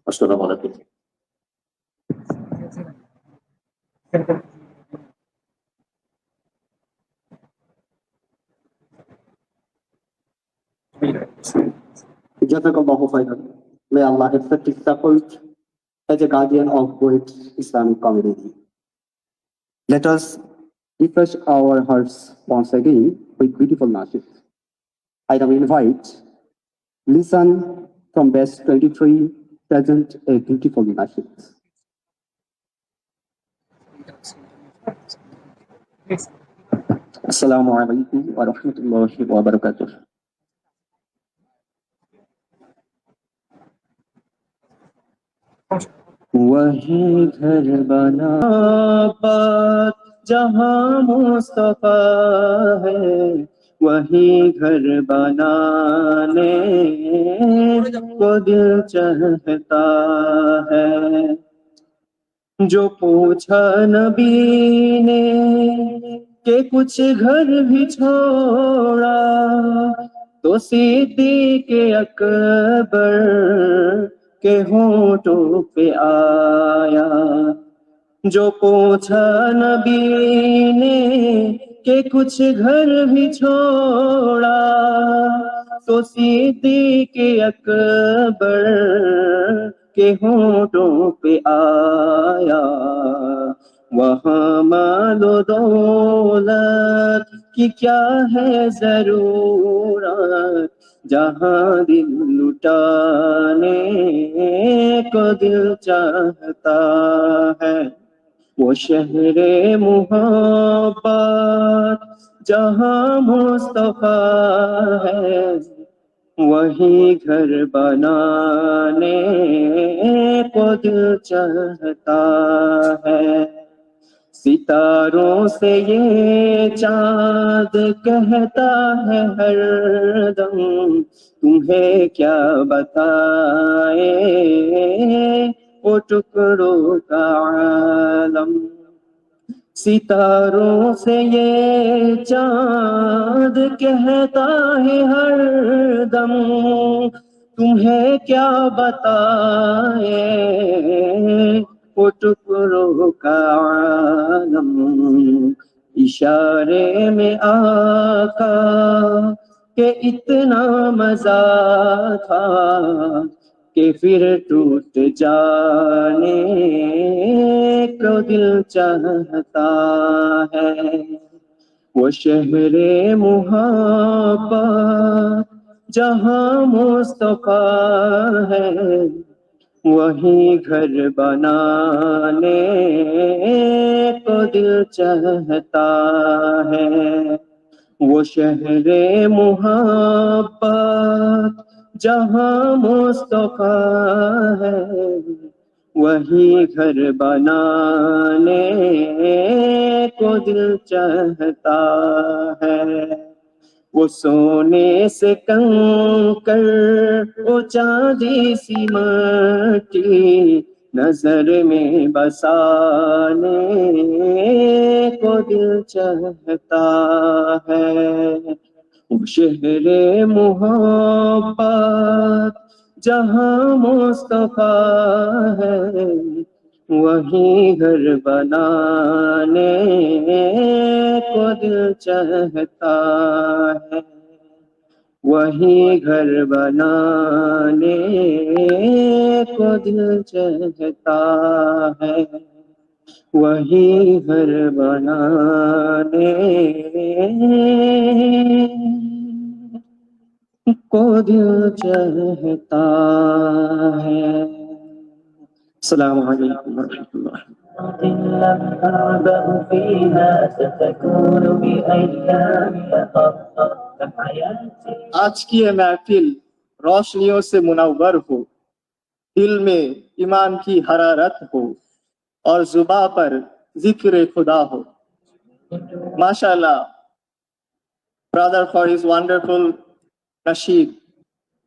আসসালামু আলাইকুম। Jazakallahu khairan. May Allah accept his effort as a guardian of great Islamic community. Let us refresh our hearts once again with beautiful nasheed. I now invite listen from best 23 present a beautiful nasheed. Assalamu alaikum wa rahmatullahi wa barakatuh. وہی گھر بنا بات جہاں مصطفیٰ ہے، وہی گھر بنانے کو دل چاہتا ہے. جو پوچھا نبی نے کہ کچھ گھر بھی چھوڑا، تو صدیق اکبر کے ہونٹوں پہ آیا. جو پوچھا نبی نے کہ کچھ گھر بھی چھوڑا، تو صدیق اکبر کے ہونٹوں پہ آیا. وہاں مال و دولت کی کیا ہے ضرورت، جہاں دل لٹانے کو دل چاہتا ہے. وہ شہر محبت جہاں مصطفیٰ ہے، وہی گھر بنانے کو دل چاہتا ہے. ستاروں سے یہ چاند کہتا ہے ہر دم، تمہیں کیا بتائے وہ ٹکڑوں کا عالم. ستاروں سے یہ چاند کہتا ہے ہر دم، تمہیں کیا بتائے وہ ٹکڑوں کا عالم. اشارے میں آقا کہ اتنا مزہ تھا کہ پھر ٹوٹ جانے کو دل چاہتا ہے. وہ شہر محبت جہاں مصطفیٰ ہے، وہی گھر بنانے کو دل چاہتا ہے. وہ شہر محبت جہاں مصطفیٰ ہے، وہی گھر بنانے کو دل چاہتا ہے. وہ سونے سے کنکر، وہ چاندی سی مٹی نظر میں بسانے کو دل چاہتا ہے. وہ شہر محبت جہاں مصطفیٰ ہے، وہی گھر بنانے کو دل چاہتا ہے. وہی گھر بنانے کو دل چاہتا ہے. وہی گھر بنانے کو دل چاہتا ہے. السلام علیکم ورحمۃ اللہ. آج کی یہ محفل روشنیوں سے منور ہو، دل میں ایمان کی حرارت ہو، اور زباں پر ذکر خدا ہو. MashaAllah, brother, for his wonderful nasheed.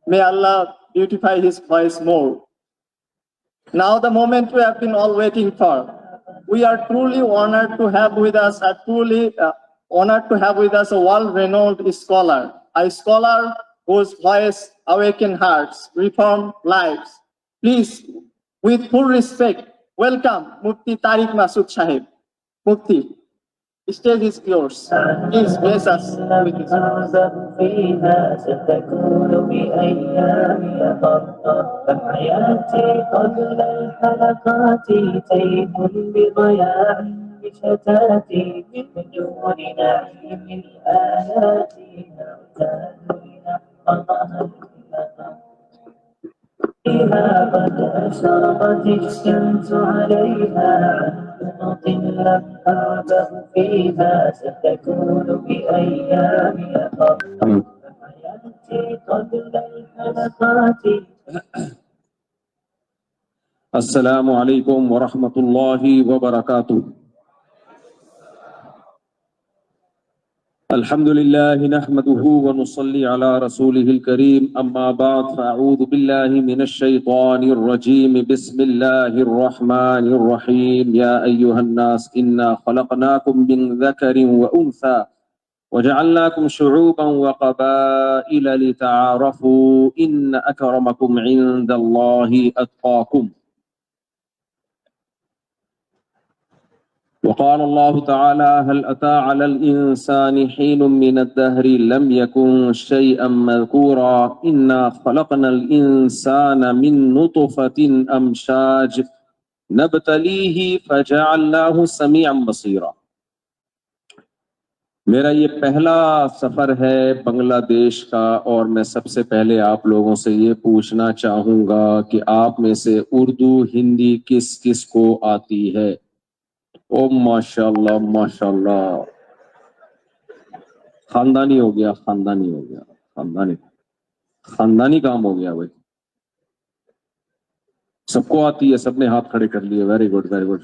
May Allah beautify his voice more. Now the moment we have been all waiting for. We are truly honored to have with us a world-renowned scholar, a scholar whose voice awakens hearts, reform lives, Please, with full respect, welcome Mufti Tariq Masood Sahib. Mufti, stage is yours. Please bless us with his words. فيها ستكون بأيام خطة حياتي قبل الحلقات تيم بضياع بشتاتي من دون نعيم الآيات نعتاد لنحفظها الحلقات فيها قد أشرقت الشمس عليها عن لم أعبأ فيها ستكون بأيام خطة حياتي قبل الحلقات. السلام علیکم ورحمۃ اللہ وبرکاتہ. الحمد لله نحمده ونصلي على رسوله الكريم اما بعد فاعوذ بالله من الشيطان الرجيم بسم الله الرحمن الرحيم يا ايها الناس انا خلقناكم من ذكر وانثى وجعلناكم شعوبا وقبائل لتعارفوا ان اكرمكم عند الله اتقاكم. وقال الله تعالى هل أتى على الإنسان حين من الدهر لم يكن شيئا مذكورا إنا خلقنا الإنسان من نطفة أمشاج نبتليه فجعلناه سميعا بصيرا. میرا یہ پہلا سفر ہے بنگلہ دیش کا اور میں سب سے پہلے آپ لوگوں سے یہ پوچھنا چاہوں گا کہ آپ میں سے اردو ہندی کس کس کو آتی ہے؟ او ماشاءاللہ ماشاءاللہ، خاندانی ہو گیا، خاندانی ہو گیا، خاندانی کام ہو گیا بھائی. سب کو آتی ہے، سب نے ہاتھ کھڑے کر لیے. Very good very good.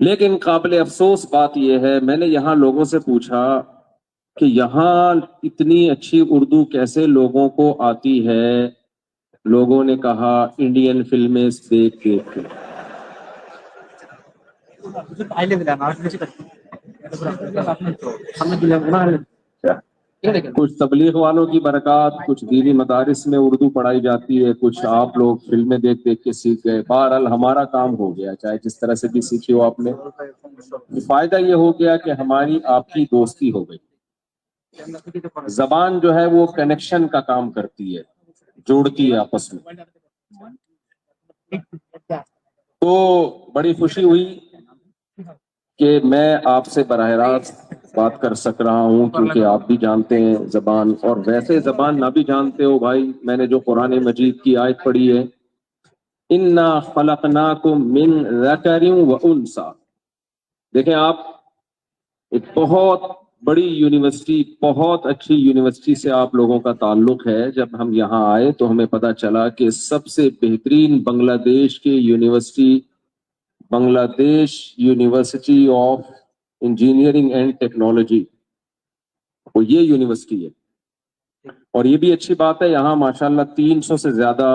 لیکن قابل افسوس بات یہ ہے، میں نے یہاں لوگوں سے پوچھا کہ یہاں اتنی اچھی اردو کیسے لوگوں کو آتی ہے؟ لوگوں نے کہا انڈین فلمیں دیکھ دیکھ کے. کچھ تبلیغ والوں کی برکات، کچھ دینی مدارس میں اردو پڑھائی جاتی ہے، کچھ آپ لوگ فلمیں دیکھ دیکھ کے سیکھ گئے. بہرحال ہمارا کام ہو گیا، چاہے جس طرح سے بھی سیکھی ہو آپ نے. فائدہ یہ ہو گیا کہ ہماری آپ کی دوستی ہو گئی. زبان جو ہے وہ کنیکشن کا کام کرتی ہے، جوڑتی ہے آپس میں. تو بڑی خوشی ہوئی کہ میں آپ سے براہ راست بات کر سک رہا ہوں، کیونکہ آپ بھی جانتے ہیں زبان، اور ویسے زبان نہ بھی جانتے ہو بھائی، میں نے جو قرآن مجید کی آیت پڑھی ہے انا خلقناکم من ذکر وانثی. دیکھیں آپ، ایک بہت بڑی یونیورسٹی، بہت اچھی یونیورسٹی سے آپ لوگوں کا تعلق ہے. جب ہم یہاں آئے تو ہمیں پتہ چلا کہ سب سے بہترین بنگلہ دیش کی یونیورسٹی بنگلہ دیش university of engineering and technology, وہ یہ یونیورسٹی ہے. اور یہ بھی اچھی بات ہے، یہاں ماشاءاللہ 300 سے زیادہ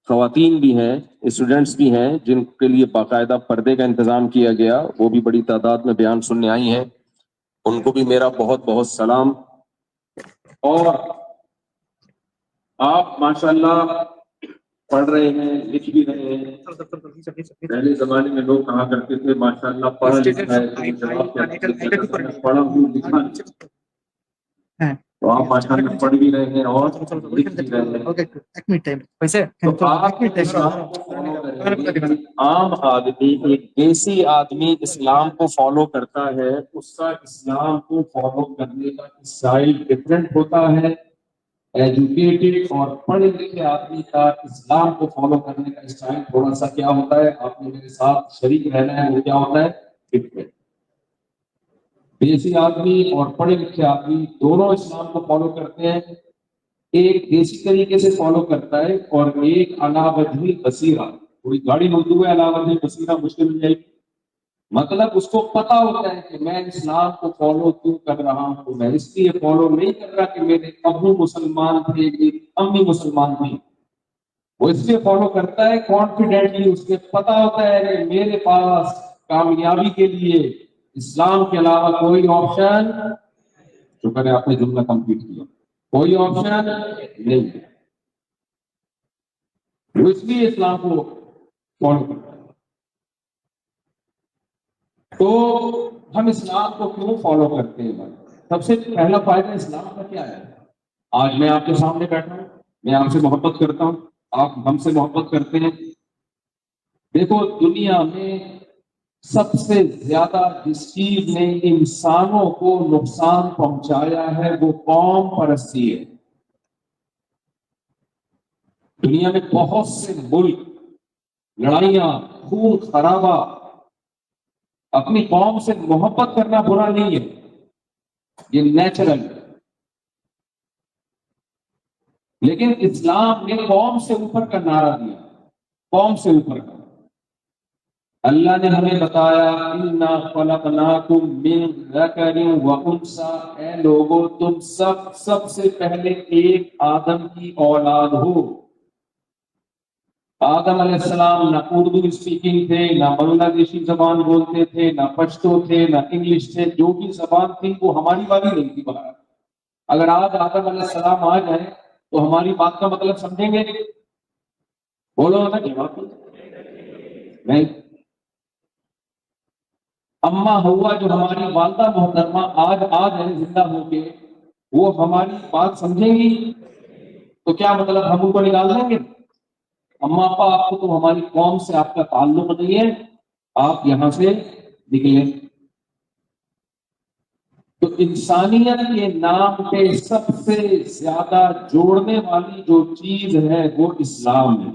خواتین بھی ہیں، اسٹوڈنٹس بھی ہیں، جن کے لیے باقاعدہ پردے کا انتظام کیا گیا. وہ بھی بڑی تعداد میں بیان سننے آئی ہیں، ان کو بھی میرا بہت بہت سلام. اور آپ ماشاءاللہ پڑھ رہے ہیں، لکھ بھی رہے ہیں. پہلے زمانے میں لوگ کہا کرتے تھے ماشاءاللہ پڑھا لکھا ہے، پڑھا ہوں لکھا نہیں. تو آپ ماشاءاللہ پڑھ بھی رہے ہیں اور لکھ بھی رہے ہیں. تو آپ عام آدمی، ایک دیسی آدمی اسلام کو فالو کرتا ہے، اس کا اسلام کو فالو کرنے کا اسٹائل ڈفرینٹ ہوتا ہے. ایجوکیٹڈ اور پڑھے لکھے آدمی کا اسلام کو فالو کرنے کا اسٹائل تھوڑا سا کیا ہوتا ہے، آپ نے میرے ساتھ شریک رہنا ہے، وہ کیا ہوتا ہے؟ ڈفرینٹ. دیسی آدمی اور پڑھے لکھے آدمی دونوں اسلام کو فالو کرتے ہیں. ایک دیسی طریقے سے فالو کرتا ہے اور ایک علی وجہ بصیرہ. کوئی گاڑی اردو ہے علی وجہ بصیرہ مشکل مل جائے گی. مطلب اس کو پتا ہوتا ہے کہ میں اسلام کو فالو کیوں کر رہا ہوں. میں اس لیے فالو نہیں کر رہا کہ میرے ابو مسلمان تھے، میری امی مسلمان تھی. وہ اس لیے فالو کرتا ہے کانفیڈنٹلی، اس کے پتا ہوتا ہے کہ میرے پاس کامیابی کے لیے اسلام کے علاوہ کوئی آپشن، شکر ہے آپ نے جملہ کمپلیٹ کیا، کوئی آپشن نہیں. وہ اس لیے اسلام کو فالو کرتا ہے۔ تو ہم اسلام کو کیوں فالو کرتے ہیں بھائی؟ سب سے پہلا فائدہ اسلام کا کیا ہے؟ آج میں آپ کے سامنے بیٹھا ہوں، میں آپ سے محبت کرتا ہوں، آپ ہم سے محبت کرتے ہیں۔ دیکھو دنیا میں سب سے زیادہ جس چیز نے انسانوں کو نقصان پہنچایا ہے وہ قوم پرستی ہے۔ دنیا میں بہت سے ملک لڑائیاں، خون خرابہ، اپنی قوم سے محبت کرنا برا نہیں ہے، یہ نیچرل ہے، لیکن اسلام نے قوم سے اوپر کا نعرہ دیا، قوم سے اوپر کا۔ اللہ نے ہمیں بتایا اِنَّا خَلَقْنَاكُم مِّن ذَكَرٍ وَأُنثىٰ، اے لوگوں تم سب سے پہلے ایک آدم کی اولاد ہو۔ آدم علیہ السلام نہ اردو اسپیکنگ تھے، نہ بنگلہ دیشی زبان بولتے تھے، نہ پشتو تھے، نہ انگلش تھے، جو بھی زبان تھی وہ ہماری والی نہیں تھی باہر۔ اگر آج آدم علیہ السلام آ جائیں تو ہماری بات کا مطلب سمجھیں گے؟ بولو نا جواب نہیں۔ اما ہوا جو ہماری والدہ محترمہ آج ہے زندہ ہو کے، وہ ہماری بات سمجھیں گی؟ تو کیا مطلب ہم ان کو نکال دیں گے؟ اما ابا آپ کو تو ہماری قوم سے آپ کا تعلق نہیں ہے، آپ یہاں سے نکلیں۔ تو انسانیت کے نام پہ سب سے زیادہ جوڑنے والی جو چیز ہے وہ اسلام ہے،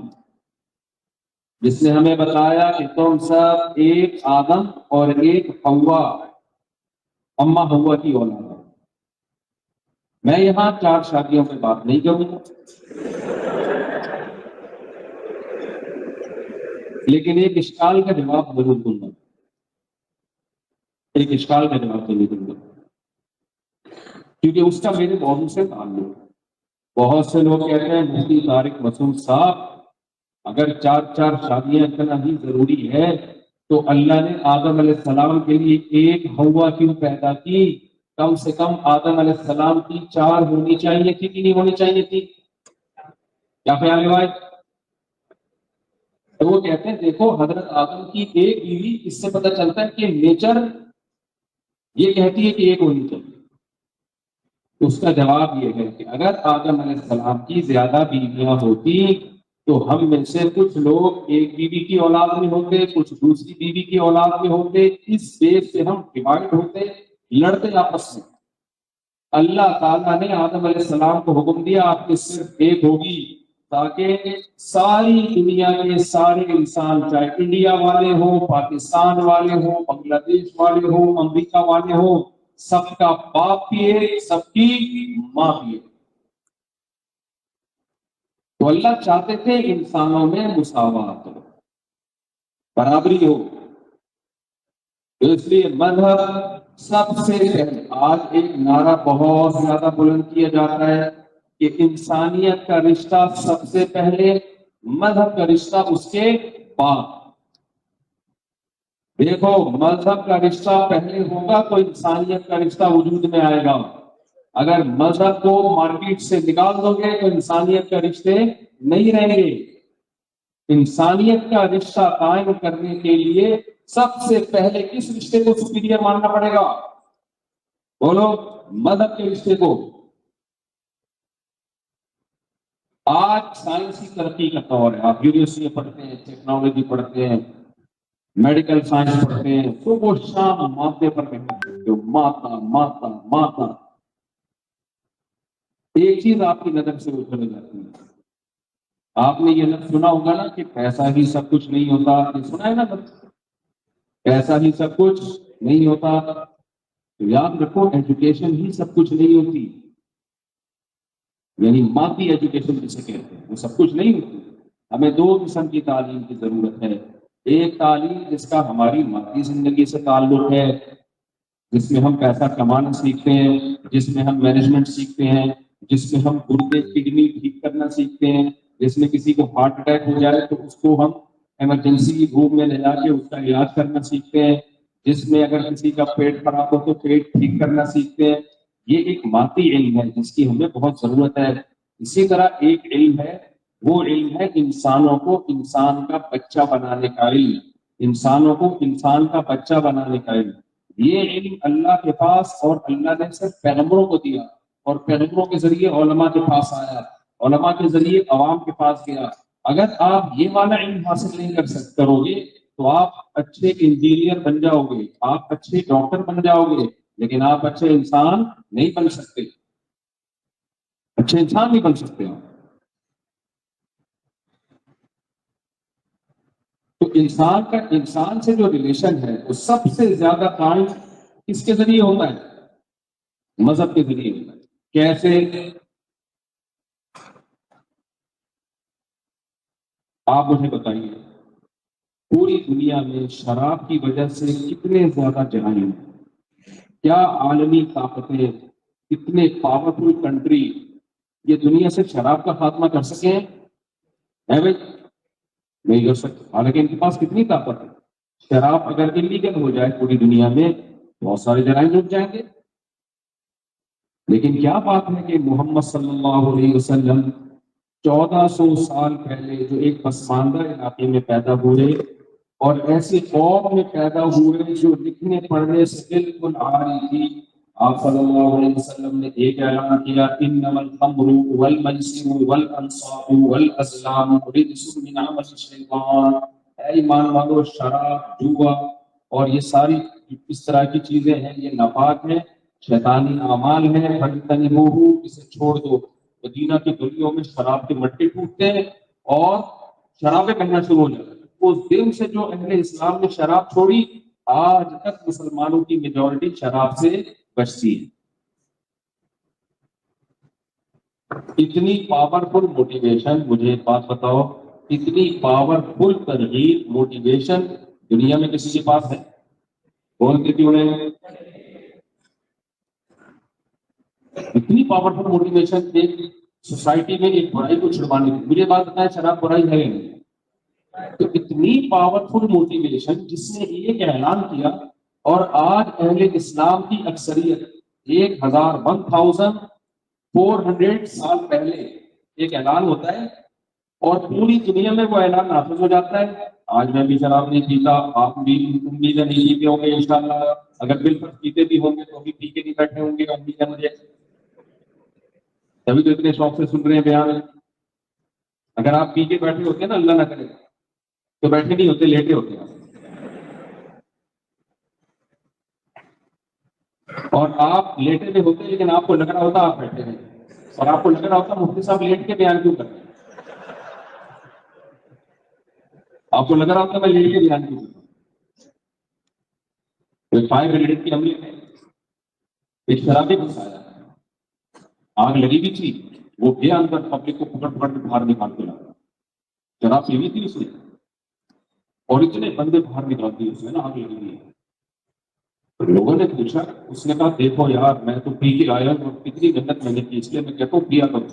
جس نے ہمیں بتایا کہ تم سب ایک آدم اور ایک حوا، اما حوا کی اولاد ہے۔ میں یہاں 4 شادیوں پہ بات نہیں کروں گا، لیکن ایک اشکال کا جواب ضرور دوں گا، ایک اشکال کا جواب ضرور دوں گا، کیونکہ اس کا میرے موضوع سے تعلق ہے۔ بہت سے لوگ کہتے ہیں مفتی طارق مسعود صاحب اگر 4 شادیاں اتنا ہی ضروری ہے تو اللہ نے آدم علیہ السلام کے لیے ایک حوا کیوں پیدا کی؟ کم سے کم آدم علیہ السلام کی 4 ہونی چاہیے تھی کہ نہیں ہونی چاہیے تھی؟ کیا خیال ہے بھائی؟ تو وہ کہتے ہیں دیکھو حضرت آدم کی ایک بیوی، اس سے پتہ چلتا ہے کہ نیچر یہ کہتی ہے کہ ایک ہونی چاہیے۔ اس کا جواب یہ ہے کہ اگر آدم علیہ السلام کی زیادہ بیویاں ہوتی تو ہم میں سے کچھ لوگ ایک بیوی کی اولاد میں ہوتے، کچھ دوسری بیوی کی اولاد میں ہوتے، اس بیس سے ہم ڈیوائڈ ہوتے، لڑتے آپس میں۔ اللہ تعالیٰ نے آدم علیہ السلام کو حکم دیا آپ کی صرف ایک ہوگی، تاکہ ساری دنیا کے سارے انسان، چاہے انڈیا والے ہوں، پاکستان والے ہوں، بنگلہ دیش والے ہوں، امریکہ والے ہوں، سب کا باپ بھی ہے، سب کی ماں بھی ہے۔ تو اللہ چاہتے تھے انسانوں میں مساوات ہو، برابری ہو، تو اس لیے مذہب سب سے پہلے، آج ایک نعرہ بہت زیادہ بلند کیا جاتا ہے کہ انسانیت کا رشتہ سب سے پہلے، مذہب کا رشتہ اس کے بعد۔ دیکھو مذہب کا رشتہ پہلے ہوگا تو انسانیت کا رشتہ وجود میں آئے گا۔ اگر مذہب کو مارکیٹ سے نکال دو گے تو انسانیت کا رشتے نہیں رہیں گے۔ انسانیت کا رشتہ قائم کرنے کے لیے سب سے پہلے کس رشتے کو سپیریئر ماننا پڑے گا؟ بولو، مذہب کے رشتے کو۔ آج سائنسی ترقی کا دور ہے، آپ یونیورسٹی میں پڑھتے ہیں، ٹیکنالوجی پڑھتے ہیں، میڈیکل سائنس پڑھتے ہیں، تو وہ شام مادے پر کہتے ہو، ماتا ماتا ماتا۔ ایک چیز آپ کی نظر سے اچھل جاتی ہے، آپ نے یہ لفظ سنا ہوگا نا کہ پیسہ ہی سب کچھ نہیں ہوتا، یہ سنا ہے نا لفظ، پیسہ ہی سب کچھ نہیں ہوتا۔ تو یاد رکھو ایجوکیشن ہی سب کچھ نہیں ہوتی، یعنی مادی ایجوکیشن جسے کہتے ہیں وہ سب کچھ نہیں ہوتی۔ ہمیں 2 قسم کی تعلیم کی ضرورت ہے، ایک تعلیم جس کا ہماری مادی زندگی سے تعلق ہے، جس میں ہم پیسہ کمانا سیکھتے ہیں، جس میں ہم مینجمنٹ سیکھتے ہیں، جس میں ہم گردے کڈنی ٹھیک کرنا سیکھتے ہیں، جس میں کسی کو ہارٹ اٹیک ہو جائے تو اس کو ہم ایمرجنسی روم میں لے جا کے اس کا علاج کرنا سیکھتے ہیں، جس میں اگر کسی کا پیٹ خراب ہو تو پیٹ ٹھیک کرنا سیکھتے ہیں۔ یہ ایک مادی علم ہے جس کی ہمیں بہت ضرورت ہے۔ اسی طرح ایک علم ہے وہ علم ہے انسانوں کو انسان کا بچہ بنانے کا علم، انسانوں کو انسان کا بچہ بنانے کا علم۔ یہ علم اللہ کے پاس، اور اللہ نے صرف پیغمبروں کو دیا، اور پیغمبروں کے ذریعے علماء کے پاس آیا، علماء کے ذریعے عوام کے پاس گیا۔ اگر آپ یہ والا علم حاصل نہیں کرو گے تو آپ اچھے انجینئر بن جاؤ گے، آپ اچھے ڈاکٹر بن جاؤ گے، لیکن آپ اچھے انسان نہیں بن سکتے، اچھے انسان نہیں بن سکتے آپ۔ تو انسان سے جو ریلیشن ہے وہ سب سے زیادہ قائم کس کے ذریعے ہوتا ہے؟ مذہب کے ذریعے ہوتا ہے۔ کیسے؟ آپ مجھے بتائیے، پوری دنیا میں شراب کی وجہ سے کتنے زیادہ جرائم ہیں؟ کیا عالمی طاقتیں، کتنے پاورفل کنٹری یہ دنیا سے شراب کا خاتمہ کر سکے ہیں؟ بھائی نہیں کر سکتے، حالانکہ ان کے پاس کتنی طاقت ہے۔ شراب اگر انلیگل ہو جائے پوری دنیا میں بہت سارے جرائم رک جائیں گے۔ لیکن کیا بات ہے کہ محمد صلی اللہ علیہ وسلم 1400 سال پہلے جو ایک پسماندہ علاقے میں پیدا ہوئے، اور ایسی قوم میں پیدا ہوئے جو لکھنے پڑھنے سے بالکل عاری تھی، آپ صلی اللہ علیہ وسلم نے ایک اعلان کیا، انما الخمر والمیسر والانصاب والازلام رجس من عمل الشیطان۔ اے ایمان والو، شراب، جوا اور یہ ساری اس طرح کی چیزیں ہیں، یہ ناپاک ہیں، شیطانی اعمال ہیں، فاجتنبوہ، اسے چھوڑ دو۔ مدینہ کی گلیوں میں شراب کے مٹے ٹوٹتے ہیں اور شرابیں بہنا شروع ہو جاتی ہیں۔ اس دن سے جو اہل اسلام نے شراب چھوڑی، آج تک مسلمانوں کی میجورٹی شراب سے بچتی ہے۔ اتنی پاورفل موٹیویشن، مجھے ایک بات بتاؤ، اتنی پاورفل ترغیب موٹیویشن دنیا میں کسی کے پاس ہے؟ بولتے کیوں نہیں؟ اتنی پاورفل موٹیویشن ایک سوسائٹی میں ایک برائی کو چھڑوانے کی۔ مجھے بات بتائیں، شراب برائی ہے یا نہیں؟ تو اتنی پاورفل موٹیویشن جس نے ایک اعلان کیا، اور آج اہل اسلام کی اکثریت 1400 سال پہلے ایک اعلان ہوتا ہے اور پوری دنیا میں وہ اعلان نافذ ہو جاتا ہے۔ آج میں بھی شراب نہیں پیتا، آپ بھی امید نہیں پیتے ہوں گے انشاءاللہ، اگر بالکل پیتے بھی ہوں گے تو بھی پی کے نہیں بیٹھے ہوں گے، امید ہے مجھے، تبھی تو اتنے شوق سے سن رہے ہیں بیان۔ اگر آپ پی کے بیٹھے ہوتے ہیں نا، اللہ نہ کرے، تو بیٹھے نہیں ہوتے، لیٹے ہوتے ہیں، اور آپ لیٹے بھی ہوتے لیکن آپ کو لگ رہا ہوتا آپ بیٹھے ہیں، اور آپ کو لگ رہا ہوتا مفتی صاحب لیٹ کے بیان کیوں کرتے ہیں، آپ کو لگ رہا ہوتا میں لیٹ کے بیان کیوں کرتا ہوں۔ 5 منٹ کی عملی میں ایک شرابی گھسایا، آگ لگی بھی تھی، وہ گیا اندر، پبلک کو پکڑ پکڑ کے باہر نکال کے لایا، شراب پی ہوئی تھی اس نے، اور اتنے بندے باہر نکال دیے اس نے نا، آگ لگی ہوئی ہے۔ لوگوں نے پوچھا، اس نے کہا دیکھو یار، میں تو پی کے آیا ہوں اور کتنی محنت میں نے کی، اس لیے میں کہتا ہوں پیا کروں۔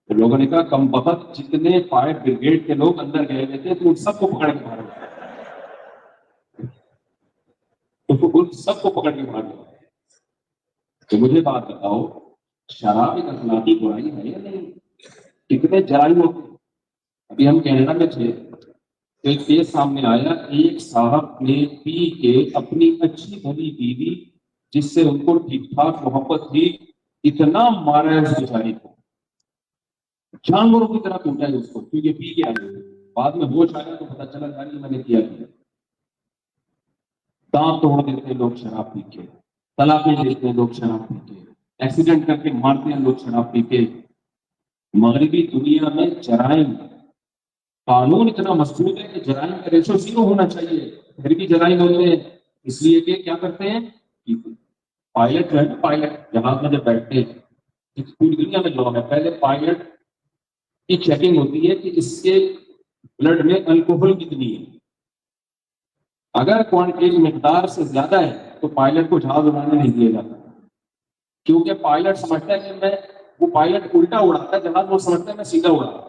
تو لوگوں نے کہا کم بخت، جتنے فائر بریگیڈ کے لوگ اندر گئے ہوئے تھے تو ان سب کو پکڑ کے باہر لایا، تو ان سب کو پکڑ کے باہر لایا۔ تو مجھے بات بتاؤ، شراب ایک اخلاقی برائی ہے یا نہیں؟ کتنے جرائم ہوتے ہیں۔ ابھی ہم کینیڈا میں تھے، ایک کیس سامنے آیا، ایک صاحب نے پی کے اپنی اچھی بھلی بیوی جس سے ان کو ٹھیک ٹھاک محبت تھی، اتنا مارا ہے اس بیچاری کو، جانوروں کی طرح ٹوٹا ہے اس کو، کیونکہ پی کے آئے۔ بعد میں ہوش آیا تو پتا چلا یار میں نے کیا کیا۔ دانت توڑ دیتے ہیں لوگ شراب پی کے، طلاقیں دیتے ہیں لوگ شراب پی کے، ایکسیڈنٹ کر کے مارتے ہیں لوگ شراب پی کے۔ مغربی دنیا میں جرائم، قانون اتنا مضبوط ہے کہ جرائم کا ریشو 0 ہونا چاہیے، پھر بھی جرائم ہوتے ہیں، اس لیے کہ کیا کرتے ہیں، پائلٹ جو ہے نا، پائلٹ جہاز میں جب بیٹھتے ہیں، پوری دنیا میں لا ہے، پہلے پائلٹ کی چیکنگ ہوتی ہے کہ اس کے بلڈ میں الکوہل کتنی ہے، اگر کوانٹٹی مقدار سے زیادہ ہے تو پائلٹ کو جہاز اڑانے نہیں دیا جاتا، کیونکہ پائلٹ سمجھتا ہے کہ وہ پائلٹ الٹا اڑاتا ہے جہاز، وہ سمجھتا ہے میں سیدھا اڑا رہا ہوں،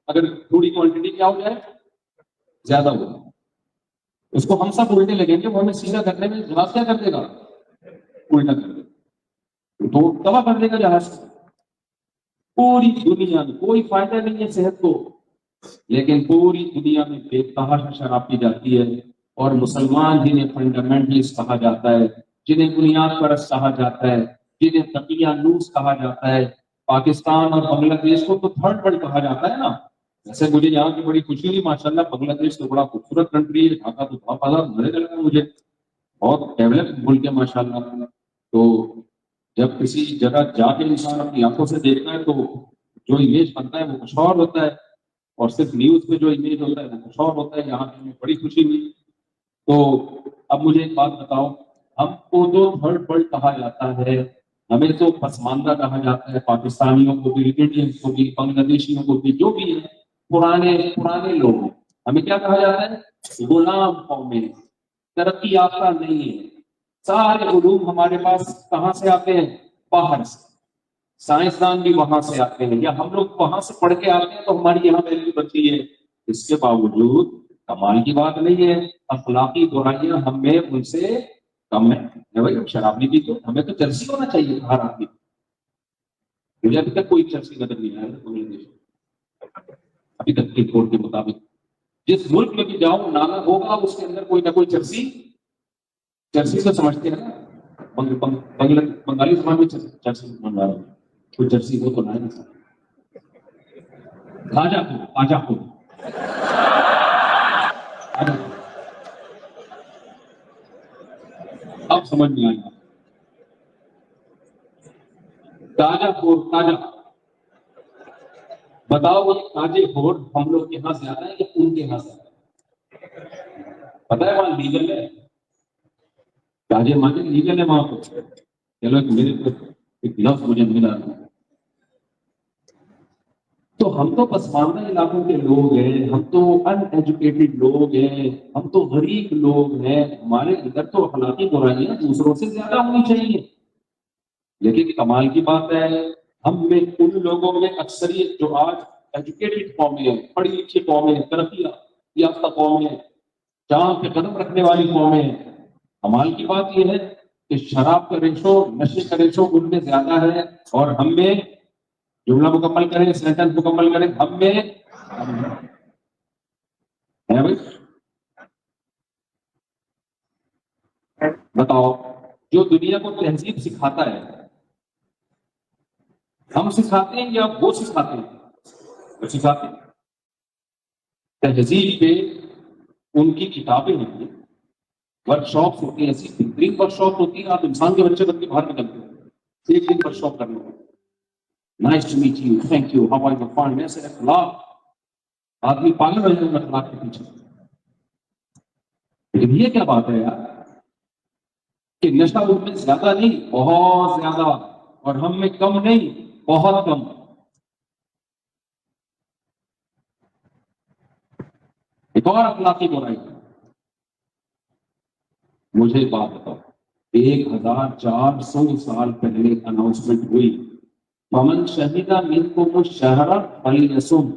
اگر تھوڑی کوانٹٹی کیا ہو جائے، زیادہ ہو جائے، اس کو ہم سب الٹے لگیں گے، وہ ہمیں سیدھا کرنے میں جہاز کیا کر دے گا، الٹا کر دے گا، تو تباہ کر دے گا جہاز۔ پوری دنیا میں کوئی فائدہ نہیں ہے صحت کو، لیکن پوری دنیا میں بے تحاشا شراب پی جاتی ہے، اور مسلمان جنہیں فنڈامنٹلسٹ کہا جاتا ہے، جنہیں بنیاد پرست کہا جاتا ہے، جنہیں تقیہ نوس کہا جاتا ہے، پاکستان اور بنگلہ دیش کو تو تھرڈ ورلڈ کہا جاتا ہے نا۔ ویسے مجھے یہاں کی بڑی خوشی ہوئی ماشاءاللہ، بنگلہ دیش تو بڑا خوبصورت کنٹری ہے، ڈھاکہ تو بہت بڑا مزے لگا مجھے، بہت ڈیولپ ملک ہے ماشاءاللہ۔ تو جب کسی جگہ جا کے انسان اپنی آنکھوں سے دیکھتا ہے تو جو امیج بنتا ہے وہ کچھ اور ہوتا ہے، اور صرف نیوز پہ جو امیج ہوتا ہے وہ کچھ اور ہوتا ہے۔ یہاں کی بڑی خوشی ہوئی۔ تو اب مجھے ایک بات بتاؤ، ہم کو تو تھرڈ ورلڈ کہا جاتا ہے، ہمیں تو پسماندہ کہا جاتا ہے، پاکستانیوں کو بھی، انڈینس کو بھی، بنگلہ دیشیوں کو بھی، جو بھی ہے پرانے لوگ ہیں، ہمیں کیا کہا جاتا ہے؟ غلام قومیں، ترقی یافتہ نہیں ہے۔ سارے علوم ہمارے پاس کہاں سے آتے ہیں؟ باہر سے، سائنسدان بھی وہاں سے آتے ہیں، یا ہم لوگ وہاں سے پڑھ کے آتے ہیں تو ہماری یہاں ویلیو بچتی ہے۔ اس کے باوجود کمال کی بات نہیں ہے، اخلاقی برائیاں ہم میں ان سے کم ہے۔ بھائی ہم شراب نہیں پیتے، ہمیں تو چرسی ہونا چاہیے ہر آدمی۔ مجھے ابھی تک کوئی چرسی نظر نہیں آیا بنگلہ دیش میں، ابھی تک کی رپورٹ کے مطابق۔ جس ملک میں بھی جاؤ نالا ہوگا اس کے اندر کوئی نہ کوئی چرسی تو سمجھتے ہیں نا، بنگالی زبان میں چرسی منگا رہا ہوں، کوئی چرسی ہو تو نہ آجا کو اب سمجھ میں آئے گا۔ تاجا بتاؤ، یہ تاجے پور ہم لوگ کے یہاں سے آتا ہے یا ان کے یہاں سے آتا ہے؟ پتا ہے وہاں لیگل ہے، تاجے ماجے لیگل ہے وہاں پر۔ چلو ایک لفظ مجھے ملا، تو ہم تو پسماندہ علاقوں کے لوگ ہیں، ہم تو ان ایجوکیٹڈ لوگ ہیں، ہم تو غریب لوگ ہیں، ہمارے اندر تو اخلاقی برائیاں دوسروں سے زیادہ ہونی چاہیے۔ لیکن کمال کی بات ہے، ہم میں ان لوگوں میں اکثریت جو آج ایجوکیٹڈ قومیں ہیں، پڑھی لکھی قومیں ہیں، ترقی یافتہ قومیں ہیں، چاند پہ قدم رکھنے والی قومیں ہیں، کمال کی بات یہ ہے کہ شراب کا ریشو، نشے کا ریشو ان میں زیادہ ہے، اور ہم میں، جملہ مکمل کریں، سینٹنس مکمل کریں، ہم میں ہے بھائی۔ بتاؤ، جو دنیا کو تہذیب سکھاتا ہے، ہم سکھاتے ہیں یا وہ سکھاتے ہیں؟ وہ سکھاتے ہیں۔ تہذیب پہ ان کی کتابیں ہیں، ورک شاپس ہوتی ہیں، ایسی بہترین ورک شاپ ہوتی ہے، آپ انسان کے بچے بن کے باہر نکلتے ہیں، ایک دن ورک شاپ کرنے کو، nice to meet you, thank you, how are you fine, ایسے اخلاق، آدمی پاگل ہو جائے گا اخلاق کے پیچھے۔ لیکن یہ کیا بات ہے یار کہ نشہ ان میں زیادہ نہیں، بہت زیادہ، اور ہم میں کم نہیں، بہت کم۔ ایک اور اخلاقی برائی، مجھے ایک بات بتاؤ، 1400 سال پہلے اناؤنسمنٹ ہوئی، فمن شہد منکم الشہر فلیصم۔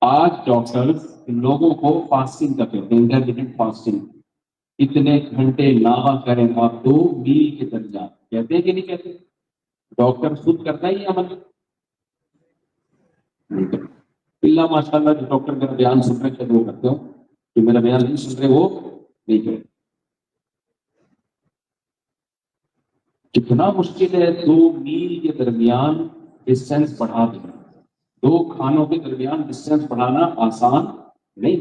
آج ڈاکٹرز لوگوں کو فاسٹنگ کا کہتے ہیں، انٹرمیٹنٹ فاسٹنگ، اتنے گھنٹے لاغا کریں آپ 2 میل کے درمیان، کہتے ہیں کہ نہیں کہتے؟ ڈاکٹر خود کرتا ہی عمل اللہ ماشاء اللہ، جو ڈاکٹر میرا بیان سن رہے ہیں وہ کرتے ہو، جو میرا بیان نہیں سن رہے وہ نہیں کرتے۔ کتنا مشکل ہے 2 میل کے درمیان ڈسٹینس بڑھا دینا، 2 کھانوں کے درمیان ڈسٹینس بڑھانا آسان نہیں۔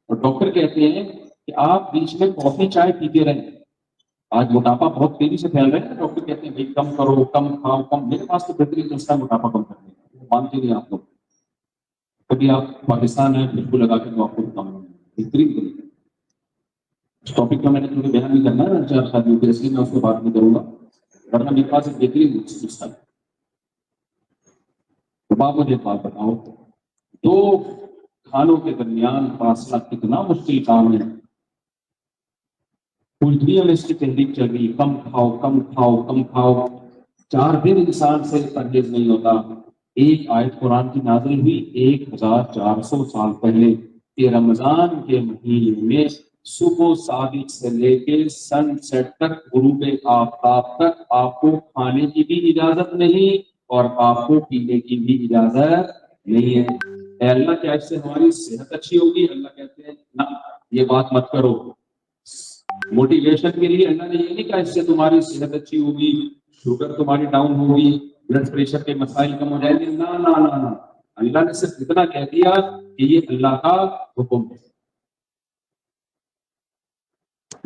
اور ڈاکٹر کہتے ہیں کہ آپ بیچ میں کافی چائے پیتے رہیں۔ آج موٹاپا بہت تیزی سے پھیل رہا ہے، ڈاکٹر کہتے ہیں بھائی کم کرو، کم کھاؤ، کم۔ میرے پاس تو بہترین دوسرا موٹاپا کم کرنے کا، مانتے نہیں آپ لوگ، کبھی آپ پاکستان ہے بالکل لگا کے تو آپ کو کم بہترین طریقے۔ اس ٹاپک کا میں نے تھوڑی بیان نہیں کرنا ہے 4 شادیوں کے، اس لیے میں اس کو بات نہیں کروں گا، ورنہ میرے پاس ایک بہترین نسخہ ہے۔ تو آپ مجھے بات بتاؤ، 2 کھانوں کے درمیان فاصلہ کتنا مشکل کام ہے۔ پوری دنیا میں اس کی تحریک چل رہی ہے، کم کھاؤ، کم کھاؤ، کم کھاؤ۔ 4 دن انسان سے پرہیز نہیں ہوتا۔ ایک آیت قرآن کی نازل ہوئی 1400 سال پہلے کہ رمضان کے مہینے میں صبح صادق سے لے کے سن سیٹ تک، غروب آفتاب تک آپ کو کھانے کی بھی اجازت نہیں اور آپ کو پینے کی بھی اجازت نہیں ہے۔ اے اللہ کیا اس سے ہماری صحت اچھی ہوگی؟ اللہ کہتے ہیں نہ، یہ بات مت کرو۔ موٹیویشن کے لیے اللہ نے یہ نہیں کہا اس سے تمہاری صحت اچھی ہوگی، شوگر تمہاری ڈاؤن ہوگی، بلڈ پریشر کے مسائل کم ہو جائیں گے، نہ نہ نہ نہ۔ اللہ نے صرف اتنا کہہ دیا کہ یہ اللہ کا حکم ہے۔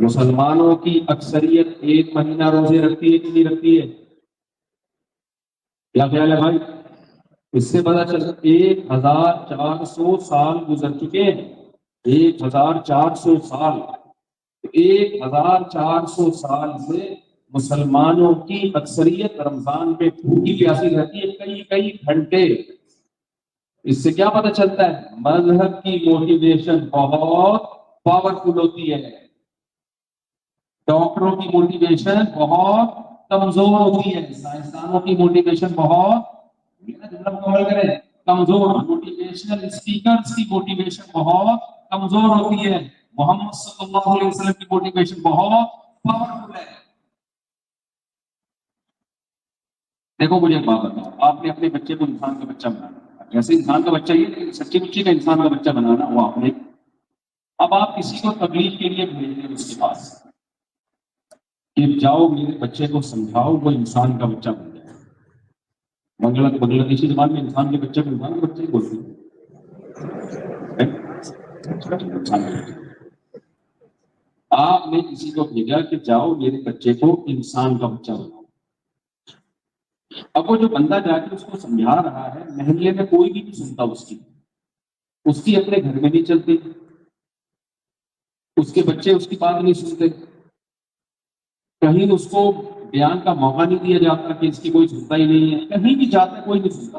مسلمانوں کی اکثریت ایک مہینہ روزے رکھتی ہے کہ نہیں رکھتی ہے؟ کیا خیال ہے بھائی؟ اس سے پتا چلتا 1400 سال گزر چکے ہیں، 1400 سال، 1400 سال سے مسلمانوں کی اکثریت رمضان پہ بھوکی پیاسی رہتی ہے کئی کئی گھنٹے۔ اس سے کیا پتہ چلتا ہے؟ مذہب کی موٹیویشن بہت پاورفل ہوتی ہے، ڈاکٹروں کی موٹیویشن بہت کمزور ہوتی ہے، سائنسدانوں کی موٹیویشن بہت مکمل کریں کمزور، موٹیویشنل اسپیکرز کی موٹیویشن بہت کمزور ہوتی ہے، محمد صلی اللہ علیہ وسلم کی موٹیویشن بہت پاورفل ہے۔ دیکھو مجھے ایک بات بتاؤ، آپ نے اپنے بچے کو انسان کا بچہ بنانا، ایسے انسان کا بچہ یہ لیکن سچی مچی کا انسان کا بچہ بنانا وہ آپ نے۔ اب آپ کسی کو تبلیغ کے لیے بھیج دیں اس کے پاس کہ جاؤ میرے بچے کو سمجھاؤ وہ انسان کا بچہ بن جائے۔ بنگلہ دیشی زبان میں انسان کے بچے کو انسان کے بچے ہی بولتے ہیں۔ آپ نے کسی کو بھیجا کہ جاؤ میرے بچے کو انسان کا بچہ بناؤ، اب وہ جو بندہ جا کے اس کو سمجھا رہا ہے، محلے میں کوئی بھی نہیں سنتا، اس کی اپنے گھر میں نہیں چلتی، اس کے بچے اس کی بات نہیں سنتے، کہیں اس کو بیان کا موقع نہیں دیا جاتا کہ اس کی کوئی سنتا ہی نہیں ہے، کہیں بھی جاتا ہے کوئی نہیں سنتا۔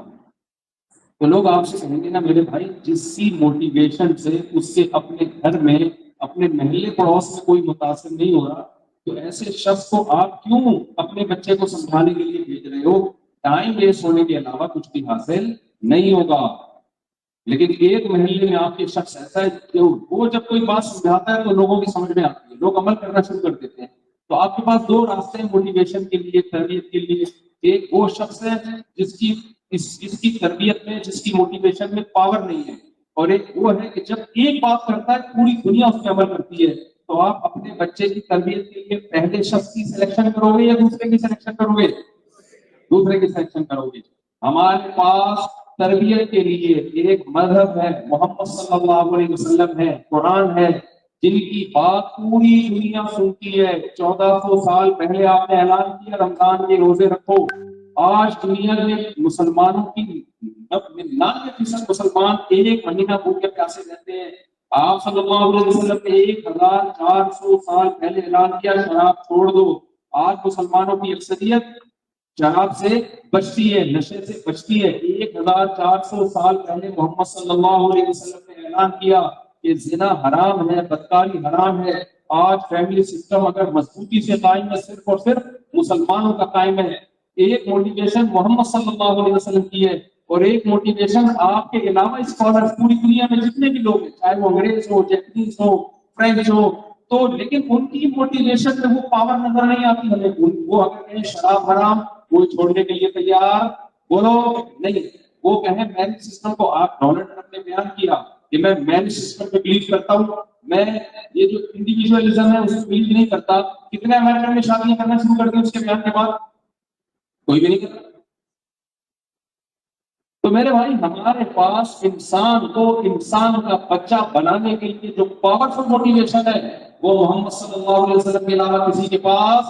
تو لوگ آپ سے کہیں گے نا میرے بھائی جس کی موٹیویشن سے اس سے اپنے گھر میں اپنے محلے پڑوس میں کوئی متاثر نہیں ہو رہا، تو ایسے شخص کو آپ کیوں اپنے بچے کو سمجھانے کے لیے بھیج رہے ہو؟ ٹائم ویسٹ ہونے کے علاوہ کچھ بھی حاصل نہیں ہوگا۔ لیکن ایک محلے میں آپ کے شخص ایسا ہے کہ وہ جب کوئی بات سمجھاتا ہے تو لوگوں کی سمجھ میں آتی ہے، لوگ عمل کرنا شروع کر دیتے ہیں۔ تو آپ کے پاس دو راستے ہیں موٹیویشن کے لیے، تربیت کے لیے۔ ایک وہ شخص ہے جس کی تربیت میں، جس کی موٹیویشن میں پاور نہیں ہے، اور ایک وہ ہے کہ جب ایک بات کرتا ہے پوری دنیا اس پہ عمل کرتی ہے۔ تو آپ اپنے بچے کی تربیت کے لیے پہلے شخص کی سلیکشن کرو گے یا دوسرے کی سلیکشن کرو گے؟ دوسرے کی سلیکشن کرو گے۔ ہمارے پاس تربیت کے لیے ایک مذہب ہے، محمد صلی اللہ علیہ وسلم ہے، قرآن ہے، جن کی بات پوری دنیا سنتی ہے۔ 1400 سال پہلے آپ نے اعلان کیا رمضان کے روزے رکھو، آج دنیا میں مسلمانوں کی 99% مسلمان ایک مہینہ بھوک کے پیاسے رہتے ہیں۔ آپ صلی اللہ علیہ وسلم نے 1400 سال پہلے اعلان کیا شراب چھوڑ دو، آج مسلمانوں کی اکثریت شراب سے بچتی ہے، نشے سے بچتی ہے۔ 1400 سال پہلے محمد صلی اللہ علیہ وسلم نے اعلان کیا کہ زنا حرام ہے، بدکاری حرام ہے۔ آج فیملی سسٹم اگر مضبوطی سے قائم ہے صرف اور صرف مسلمانوں کا قائم ہے۔ ایک موٹیویشن محمد صلی اللہ علیہ وسلم کی ہے، اور ایک موٹیویشن آپ کے علاوہ اسکالر پوری دنیا میں جتنے بھی لوگ ہیں، چاہے وہ انگریز ہو، جیپنیز ہو، فرینچ ہو، تو لیکن ان کی موٹیویشن میں وہ پاور نظر نہیں آتی ہمیں۔ وہ اگر کہیں شراب حرام، کوئی چھوڑنے کے لیے تیار بولو نہیں۔ وہ کہیں میرج سسٹم کو، آپ ڈونلڈ ٹرمپ نے بیان کیا کہ میں میرج سسٹم پہ بلیو کرتا ہوں، میں یہ جو انڈیویجولزم ہے اس کو بلیو نہیں کرتا۔ کتنے امریکہ میں شادیاں کرنا شروع کر دی اس کے بیان کے بعد؟ کوئی بھی نہیں کرتا۔ تو میرے بھائی ہمارے پاس انسان کو انسان کا بچہ بنانے کے لیے جو پاورفل موٹیویشن ہے وہ محمد صلی اللہ علیہ وسلم کے علاوہ کسی کے پاس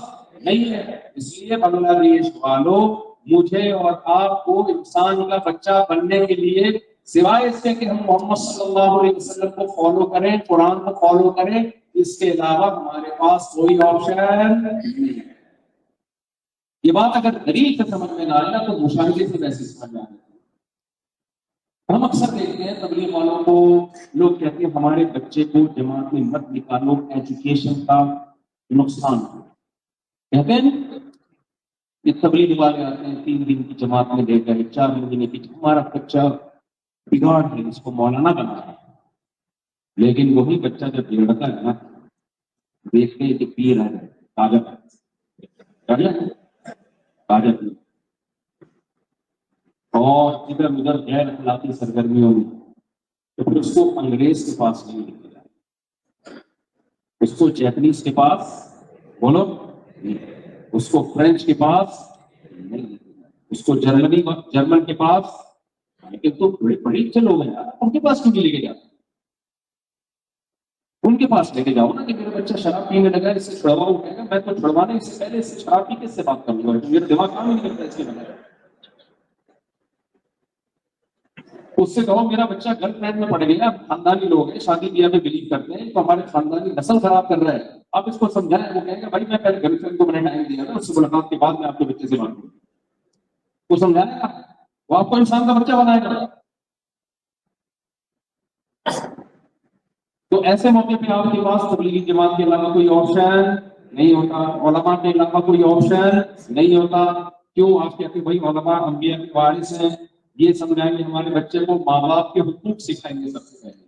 نہیں ہے۔ اس لیے بنگلہ دیش والوں، مجھے اور آپ کو انسان کا بچہ بننے کے لیے سوائے اس کے کہ ہم محمد صلی اللہ علیہ وسلم کو فالو کریں، قرآن کو فالو کریں، اس کے علاوہ ہمارے پاس کوئی آپشن نہیں ہے۔ یہ بات اگر دلیل سے سمجھ میں نہ آئے نا تو مشاہدے سے ویسے سمجھ میں آئے۔ ہم اکثر دیکھتے ہیں تبلیغ والوں کو، لوگ کہتے ہیں ہمارے بچے کو جماعت میں مت نکالو، ایجوکیشن کا نقصان کہتے ہیں۔ یہ تبلیغ والے آتے ہیں 3 دن کی جماعت میں دے گئے، 4 مہینے کی، ہمارا بچہ بگاڑ ہے، اس کو مولانا بنا ہے۔ لیکن وہی بچہ جب لڑتا ہے نا، دیکھتے ہیں کہ پیر ہے، کاجب اور ادھر ادھر غیر اخلاقی سرگرمیوں میں، تو پھر اس کو انگریز کے پاس نہیں لے کے جائے، اس کو جیپنیز کے پاس بولو نہیں، اس کو فرینچ کے پاس نہیں، اس کو جرمن کے پاس، لیکن تو بڑے اچھے لوگ ہیں یار، ان کے پاس کیوں نہیں لے کے جاتے؟ ان کے پاس لے کے جاؤ نا کہ میرا بچہ شراب پینے لگا ہے، اس سے چھڑواؤ، کہے گا میں تو چھڑوانے سے پہلے اس سے شراب پی کے اس سے بات کروں گا، میرا دماغ کام ہی نہیں کرتا اس کے بغیر۔ اس سے کہو میرا بچہ گرل فرینڈ میں پڑ گیا، خاندانی لوگ ہیں، شادی بیاہ میں بلیو کرتے ہیں، تو ہمارے خاندانی نسل خراب کر رہا ہے، آپ اس کو سمجھائیں، وہ کہے گا بھائی میں پہلے گرل فرینڈ کو میں نے ٹائم دیا تھا، اس سے ملاقات کے بعد میں آپ کے بچے سے بات کروں، وہ سمجھائے گا، وہ آپ کو انسان کا بچہ بنائے گا۔ تو ایسے موقع پہ آپ کے پاس تبلیغی جماعت کے علاوہ کوئی آپشن نہیں ہوتا، علماء کے علاوہ کوئی آپشن نہیں ہوتا۔ کیوں؟ آپ کہتے ہیں بھائی علماء انبیاء کے وارث ہیں، یہ سمجھائیں گے ہمارے بچے کو، ماں باپ کے حقوق سکھائیں گے سب سے پہلے۔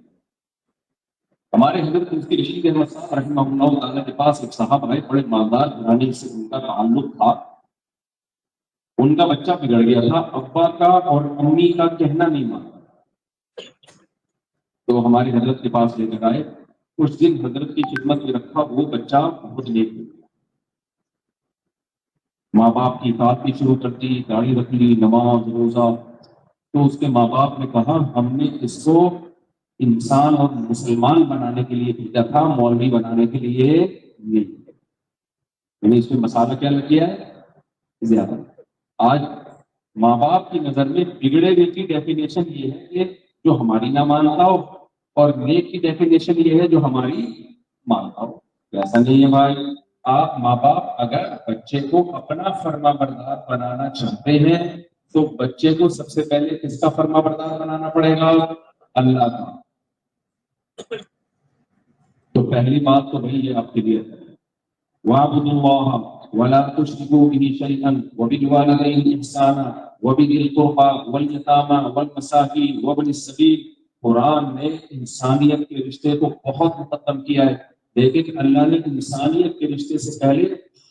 ہمارے حضرت مفتی رشید احمد صاحب رحمہ اللہ تعالیٰ کے پاس ایک صاحب آئے، بڑے مالدار گھرانے سے ان کا تعلق تھا، ان کا بچہ بگڑ گیا تھا، ابا کا اور امی کا کہنا نہیں مانتا، تو ہماری حضرت کے پاس لے کر آئے، کچھ دن حضرت کی خدمت میں رکھا، وہ بچہ بہت نیک ہو گیا، ماں باپ کی اطاعت بھی شروع کر دی، داڑھی رکھ لی، نماز روزہ۔ تو اس کے ماں باپ نے کہا ہم نے اس کو انسان اور مسلمان بنانے کے لیے بھیجا تھا، مولوی بنانے کے لیے نہیں، یعنی اس میں مسئلہ کیا لگ گیا ہے زیادہ۔ آج ماں باپ کی نظر میں بگڑے ہوئے کی ڈیفینیشن یہ ہے کہ جو ہماری نہ مانتا ہو، اور نیک کی ڈیفینیشن یہ ہے جو ہماری مانتا ہو۔ ایسا نہیں ہے بھائی، آپ ماں باپ اگر بچے کو اپنا فرما بردار بنانا چاہتے ہیں تو بچے کو سب سے پہلے کس کا فرما بردار بنانا پڑے گا؟ اللہ کا۔ تو پہلی بات تو بھائی یہ آپ کے لیے ہے، وَاعْبُدُوا اللَّهَ وَلَا تُشْرِكُوا بِهِ شَيْئًا وَبِالْوَالِدَيْنِ إِحْسَانًا وَبِذِي الْقُرْبَىٰ وَالْيَتَامَىٰ وَالْمَسَاكِينِ وَابْنِ السَّبِيلِ۔ قرآن نے انسانیت کے رشتے کو بہت مقدم کیا ہے، لیکن اللہ نے انسانیت کے رشتے سے پہلے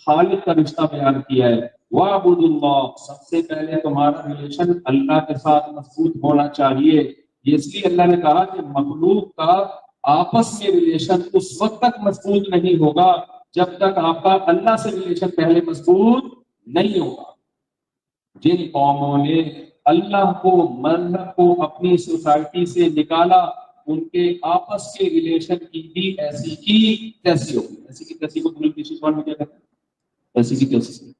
خالق کا رشتہ بیان کیا ہے۔ وَاعْبُدُوا اللَّهَ، سب سے پہلے تمہارا ریلیشن اللہ کے ساتھ مضبوط ہونا چاہیے۔ یہ اس لیے اللہ نے کہا کہ مخلوق کا آپس میں ریلیشن اس وقت تک مضبوط نہیں ہوگا جب تک آپ کا اللہ سے ریلیشن پہلے مضبوط نہیں ہوگا۔ جن قوموں نے اللہ کو، مذہب کو اپنی سوسائٹی سے نکالا، ان کے آپس کے ریلیشن کی بھی ایسی کی تیسی ہوگی۔ ایسی کی تیسی کو پوری کسی میں کیا کہتے ہیں؟ ایسی کی تیسی،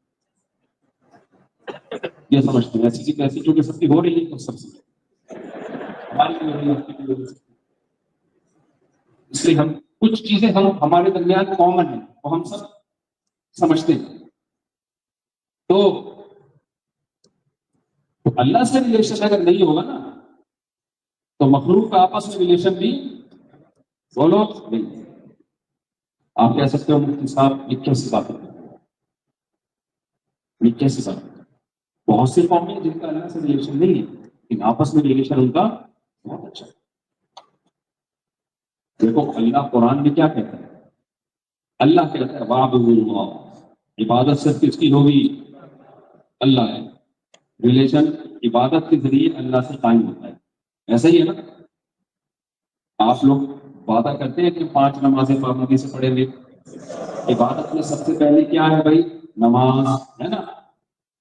یہ سمجھتے ہیں ایسی کی تیسی کیونکہ سب کی ہو رہی ہے، تو سب سے ہماری بھی ہو رہی ہے، آپ کی بھی ہو رہی ہے، اس لیے ہم کچھ چیزیں ہمارے درمیان کامن ہیں، وہ ہم سب سمجھتے ہیں۔ تو اللہ سے ریلیشن اگر نہیں ہوگا نا تو مخلوق کا آپس میں ریلیشن بھی بولو نہیں۔ آپ کہہ سکتے ہو مفتی صاحب یہ کیسی بات ہے، یہ کیسی بات ہے؟ بہت سی قومیں ہیں جن کا اللہ سے ریلیشن نہیں ہے لیکن آپس میں ریلیشن ان کا بہت اچھا ہے۔ دیکھو اللہ قرآن میں کیا کہتا ہے؟ اللہ کہتا ہے وَاعْبُدُوا اللَّهَ، عبادت صرف کس کی ہوگی؟ اللہ ہے۔ ریلیشن عبادت کے ذریعے اللہ سے قائم ہوتا ہے، ایسا ہی ہے نا؟ آپ لوگ وعدہ کرتے ہیں کہ 5 نمازیں پابندی سے پڑھیں گے، عبادت میں سب سے پہلے کیا ہے بھائی؟ نماز ہے نا؟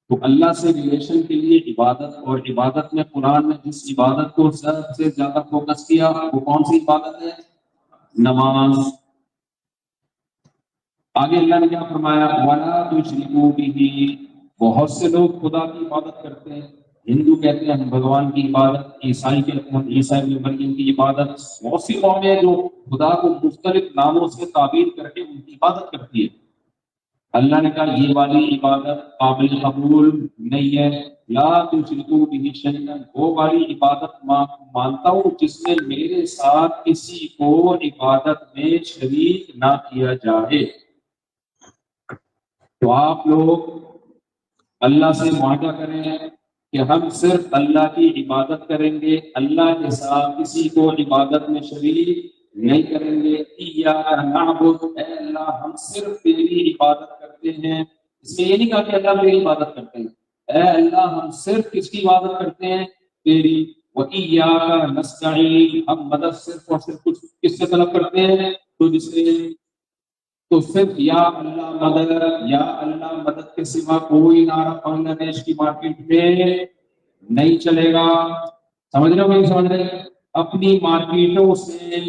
تو اللہ سے ریلیشن کے لیے عبادت، اور عبادت میں قرآن نے جس عبادت کو سب سے زیادہ فوکس کیا وہ کون سی عبادت ہے؟ نماز۔ آگے اللہ نے کیا فرمایا؟ وَلَا تُشْرِكُوا بِهِ، بہت سے لوگ خدا کی عبادت کرتے ہیں، ہندو کہتے ہیں ہم بھگوان کی عبادت، عیسائی کہتے ہیں عیسیٰ ابن مریم کی عبادت، بہت سی قومیں ہیں جو خدا کو مختلف ناموں سے تعبیر کر کے ان کی عبادت کرتی ہے۔ اللہ نے کہا یہ والی عبادت قابل قبول نہیں ہے۔ لا تشرکوا بہ شیئا، وہ والی عبادت مانتا ہوں جس میں میرے ساتھ کسی کو عبادت میں شریک نہ کیا جائے۔ تو آپ لوگ اللہ سے معاہدہ کریں کہ ہم صرف اللہ کی عبادت کریں گے، اللہ کے ساتھ کسی کو عبادت میں شریک نہیں کریں گے۔ ایاک نعبد، اے اللہ ہم صرف تیری عبادت کرتے ہیں۔ اس میں یہ نہیں کہا کہ اللہ میری عبادت کرتے ہیں، اے اللہ ہم صرف کس کی عبادت کرتے ہیں؟ تیری. وَإِيَّاكَ نَسْتَعِينُ، ہم مدد صرف اور صرف کس سے طلب کرتے ہیں؟ تجھ سے. تو صرف یا اللہ مدد، یا اللہ مدد کے سوا کوئی نعرہ بنگلہ دیش کی مارکیٹ میں نہیں چلے گا. سمجھ رہے ہو نہیں سمجھ رہے؟ اپنی مارکیٹوں سے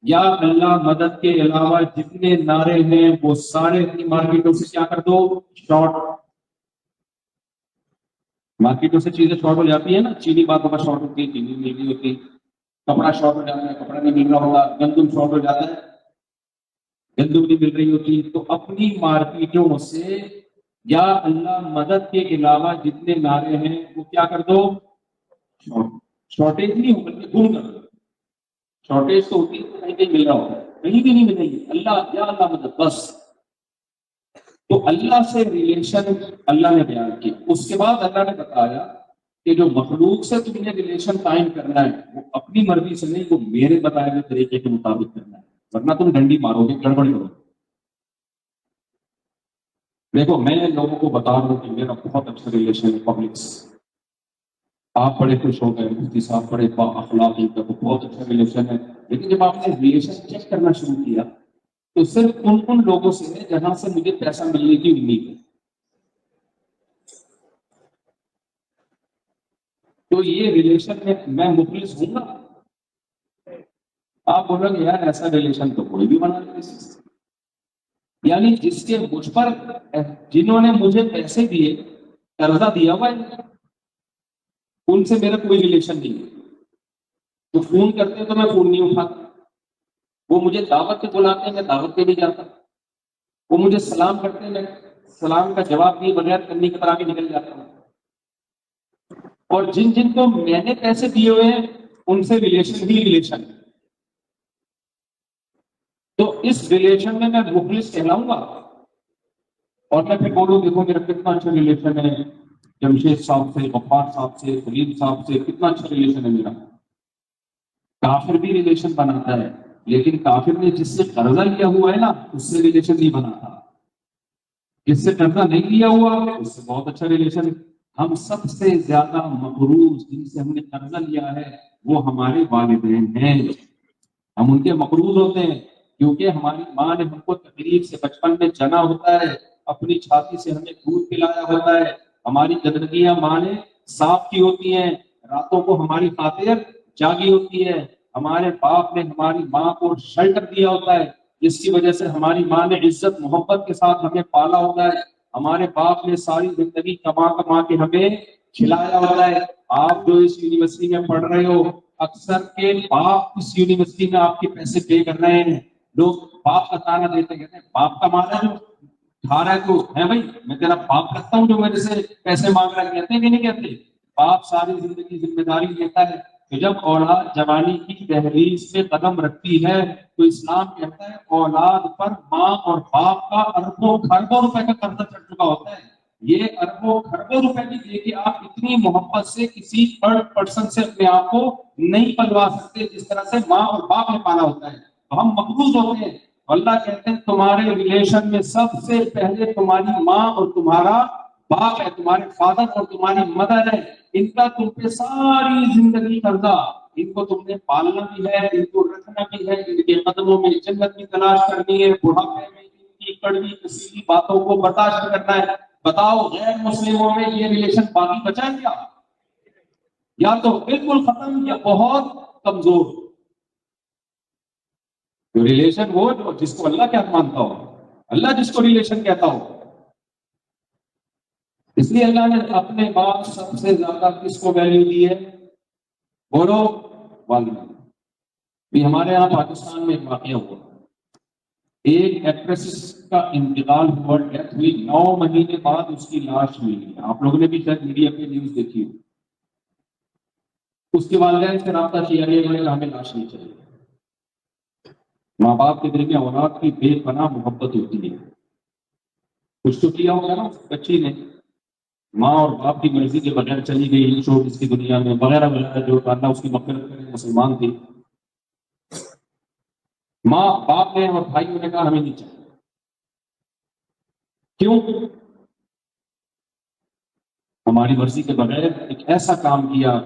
یا اللہ مدد کے علاوہ جتنے نعرے ہیں وہ سارے اپنی مارکیٹوں سے کیا کر دو؟ شارٹ. مارکیٹوں سے چیزیں شارٹ ہو جاتی ہیں نا، چینی باتوں کا شارٹ ہوتی ہے، چینی مل رہی ہوتی، کپڑا شارٹ ہو جاتا ہے، کپڑا نہیں مل رہا ہوتا، گندم شارٹ ہو جاتا ہے، گندم نہیں مل رہی ہوتی. تو اپنی مارکیٹوں سے یا اللہ مدد کے علاوہ جتنے نعرے ہیں وہ کیا کر دو؟ شارٹیج نہیں ہو بلکہ گم کر دو. شارٹیج تو ہوتی ہے کہیں کہیں مل رہا ہوتا ہے، کہیں بھی نہیں ملے گی. اللہ یا اللہ مدد بس. تو اللہ سے ریلیشن اللہ نے بیان کی. اس کے بعد اللہ نے بتایا کہ جو مخلوق سے تم نے ریلیشن قائم کرنا ہے وہ اپنی مرضی سے نہیں، وہ میرے بتائے ہوئے طریقے کے مطابق کرنا ہے، ورنہ تم ڈنڈی مارو گے، گڑبڑ کرو. دیکھو میں لوگوں کو بتا رہا ہوں کہ میرا بہت اچھا ریلیشن ہے پبلک سے. آپ بڑے خوش ہو گئے، مفتی صاحب بڑے با اخلاقی کا بہت اچھا ریلیشن ہے. لیکن جب آپ نے ریلیشن چیک کرنا شروع کیا تو صرف ان لوگوں سے ہے جہاں سے مجھے پیسہ ملنے کی امید ہے. تو یہ ریلیشن میں مخلص ہوں گا؟ آپ بولو گے یار ایسا ریلیشن تو کوئی بھی بنا نہیں سکتا. یعنی جس کے مجھ پر، جنہوں نے مجھے پیسے دیے، قرضہ دیا ہوا ہے، ان سے میرا کوئی ریلیشن نہیں ہے. تو فون کرتے ہیں تو میں فون نہیں اٹھاتا، وہ مجھے دعوت پہ بلاتے ہیں میں دعوت پہ نہیں جاتا، وہ مجھے سلام کرتے ہیں میں سلام کا جواب دیے بغیر کرنے کی طرح بھی نکل جاتا ہوں. اور جن جن کو میں نے پیسے دیے ہوئے ہیں ان سے ریلیشن ہی ریلیشن. تو اس ریلیشن میں مخلص کہلاؤں گا. اور میں پھر بولوں دیکھو میرا کتنا اچھا ریلیشن ہے جمشید صاحب سے، غفار صاحب سے، خلیل صاحب سے، کتنا اچھا ریلیشن ہے میرا. کافر بھی ریلیشن بناتا ہے، لیکن کافر نے جس سے قرضہ لیا ہوا ہے نا اس سے ریلیشن نہیں بناتا. جس سے قرضہ نہیں لیا ہوا اس سے بہت اچھا ریلیشن ہے. ہم سب سے زیادہ مقروض جن سے ہم نے قرضہ لیا ہے وہ ہمارے والدین ہیں. ہم ان کے مقروض ہوتے ہیں کیونکہ ہماری ماں نے ہم کو تکلیف سے بچپن میں جنا ہوتا ہے، اپنی چھاتی سے ہمیں دودھ پلایا ہوتا ہے، ہماری زندگیاں ماں نے صاف کی ہوتی ہیں، راتوں کو ہماری خاطر جاگی ہوتی ہے. ہمارے باپ نے ہماری ماں کو شیلٹر دیا ہوتا ہے جس کی وجہ سے ہماری ماں نے عزت محبت کے ساتھ ہمیں پالا ہوتا ہے. ہمارے باپ نے ساری زندگی کما کما کے ہمیں کھلایا ہوتا ہے. آپ جو اس یونیورسٹی میں پڑھ رہے ہو اکثر کے باپ اس یونیورسٹی میں آپ کے پیسے پے کر رہے ہیں. لوگ باپ کا تانا دیتے کہتے ہیں باپ کا مانا جو کھا رہا ہے تو ہے بھائی میں تیرا باپ کرتا ہوں جو میرے سے پیسے مانگ رہا ہے. کہتے ہیں کہ نہیں کہتے؟ باپ ساری زندگی ذمہ داری لیتا ہے. تو جب اولاد جوانی کی دہلیز پہ قدم رکھتی ہے تو اسلام کہتا ہے اولاد پر ماں اور باپ کا اربوں خربوں روپے کا قرضہ چڑھ چکا ہوتا ہے. یہ اربوں خربوں روپے کی دے کے آپ اتنی محبت سے کسی تھرڈ پرسن سے اپنے آپ کو نہیں پلوا سکتے جس طرح سے ماں اور باپ نے پالا ہوتا ہے. تو ہم مقبوض ہوتے ہیں. اللہ کہتے ہیں تمہارے ریلیشن میں سب سے پہلے تمہاری ماں اور تمہارا باپ ہے، تمہارے فادر اور تمہاری مدر ہے. ان کا تم پہ ساری زندگی قرضہ. ان کو تم نے پالنا بھی ہے، ان کو رکھنا بھی ہے، ان کے قدموں میں جنت کی تلاش کرنی ہے، بڑھاپے میں ان کی کڑوی کسیلی باتوں کو برداشت کرنا ہے. بتاؤ غیر مسلموں میں یہ ریلیشن باقی بچا ہے کیا؟ یا تو بالکل ختم یا بہت کمزور. ریلیشن وہ جو جس کو اللہ کیا مانتا ہو، اللہ جس کو ریلیشن کہتا ہو. اس لیے اللہ نے اپنے باپ سب سے زیادہ کس کو ویلیو دی ہے؟ بولو والدین. بھی ہمارے یہاں پاکستان میں ایک واقعہ ہوا، ایک ایکٹریس کا انتقال ہوا، ڈیتھ ہوئی، 9 مہینے بعد اس کی لاش ملی. آپ لوگوں نے بھی شاید میڈیا پہ نیوز دیکھی ہو. اس کے والدین سے رابطہ کیا گیا، انہوں نے کہا ہمیں لاش نہیں چاہیے. ماں باپ کے دل میں اولاد کی بے پناہ محبت ہوتی ہے. کچھ تو کیا ہوگا نا بچی نے، ماں اور باپ کی مرضی کے بغیر چلی گئی شوق اس کی دنیا میں وغیرہ وغیرہ، جو اللہ اس کی مغفرت کرے، مسلمان تھی. ماں باپ نے اور بھائیوں نے کہا ہمیں نہیں چاہیے. کیوں؟ ہماری مرضی کے بغیر ایک ایسا کام کیا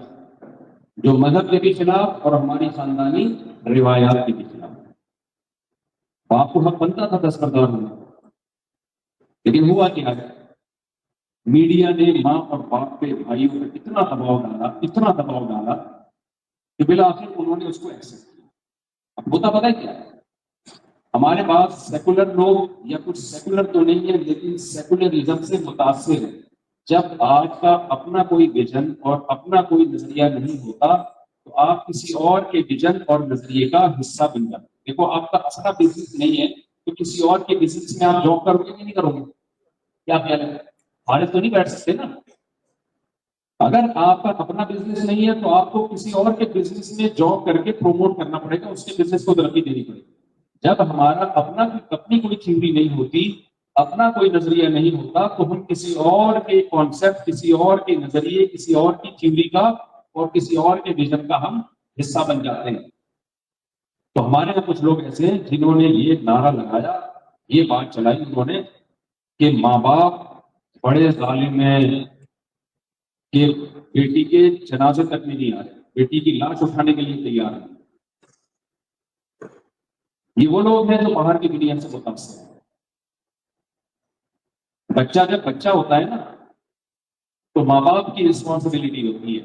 جو مذہب کے بھی خلاف اور ہماری خاندانی روایات کے بھی خلاف. باپ کو حق بنتا تھا دستبردار ہونا، لیکن ہوا کیا ہے، میڈیا نے ماں اور باپ پہ بھائیوں پہ اتنا دباؤ ڈالا کہ بالآخر انہوں نے اس کو ایکسپٹ کیا. اب ہوتا پتہ ہے کیا ہے، ہمارے پاس سیکولر لوگ یا کچھ سیکولر تو نہیں ہے لیکن سیکولرزم سے متاثر ہے. جب آپ کا اپنا کوئی ویژن اور اپنا کوئی نظریہ نہیں ہوتا تو آپ کسی اور کے ویژن اور نظریے کا حصہ بن جاتے. دیکھو آپ کا اپنا بزنس نہیں ہے تو کسی اور کے بزنس میں آپ جاب کرو گے کہ نہیں کرو گے؟ کیا خیال ہے؟ فارغ تو نہیں بیٹھ سکتے نا. اگر آپ کا اپنا بزنس نہیں ہے تو آپ کو کسی اور کے بزنس میں جاب کر کے پروموٹ کرنا پڑے گا، اس کے بزنس کو ترقی دینی پڑے گی. جب ہمارا اپنی کوئی تھیوری نہیں ہوتی، اپنا کوئی نظریہ نہیں ہوتا تو ہم کسی اور کے کانسیپٹ، کسی اور کے نظریے، کسی اور کی تھیوری کا اور کسی اور کے ویژن کا ہم حصہ بن جاتے ہیں. تو ہمارے یہاں کچھ لوگ ایسے ہیں جنہوں نے یہ نعرہ لگایا، یہ بات چلائی انہوں نے کہ ماں باپ بڑے ظالم ہیں کہ بیٹی کے جنازے تک میں نہیں آ رہے، بیٹی کی لاش اٹھانے کے لیے تیار ہیں. یہ وہ لوگ ہیں جو باہر کی دنیا سے متاثر ہیں. بچہ جب بچہ ہوتا ہے نا تو ماں باپ کی رسپانسبلٹی ہوتی ہے،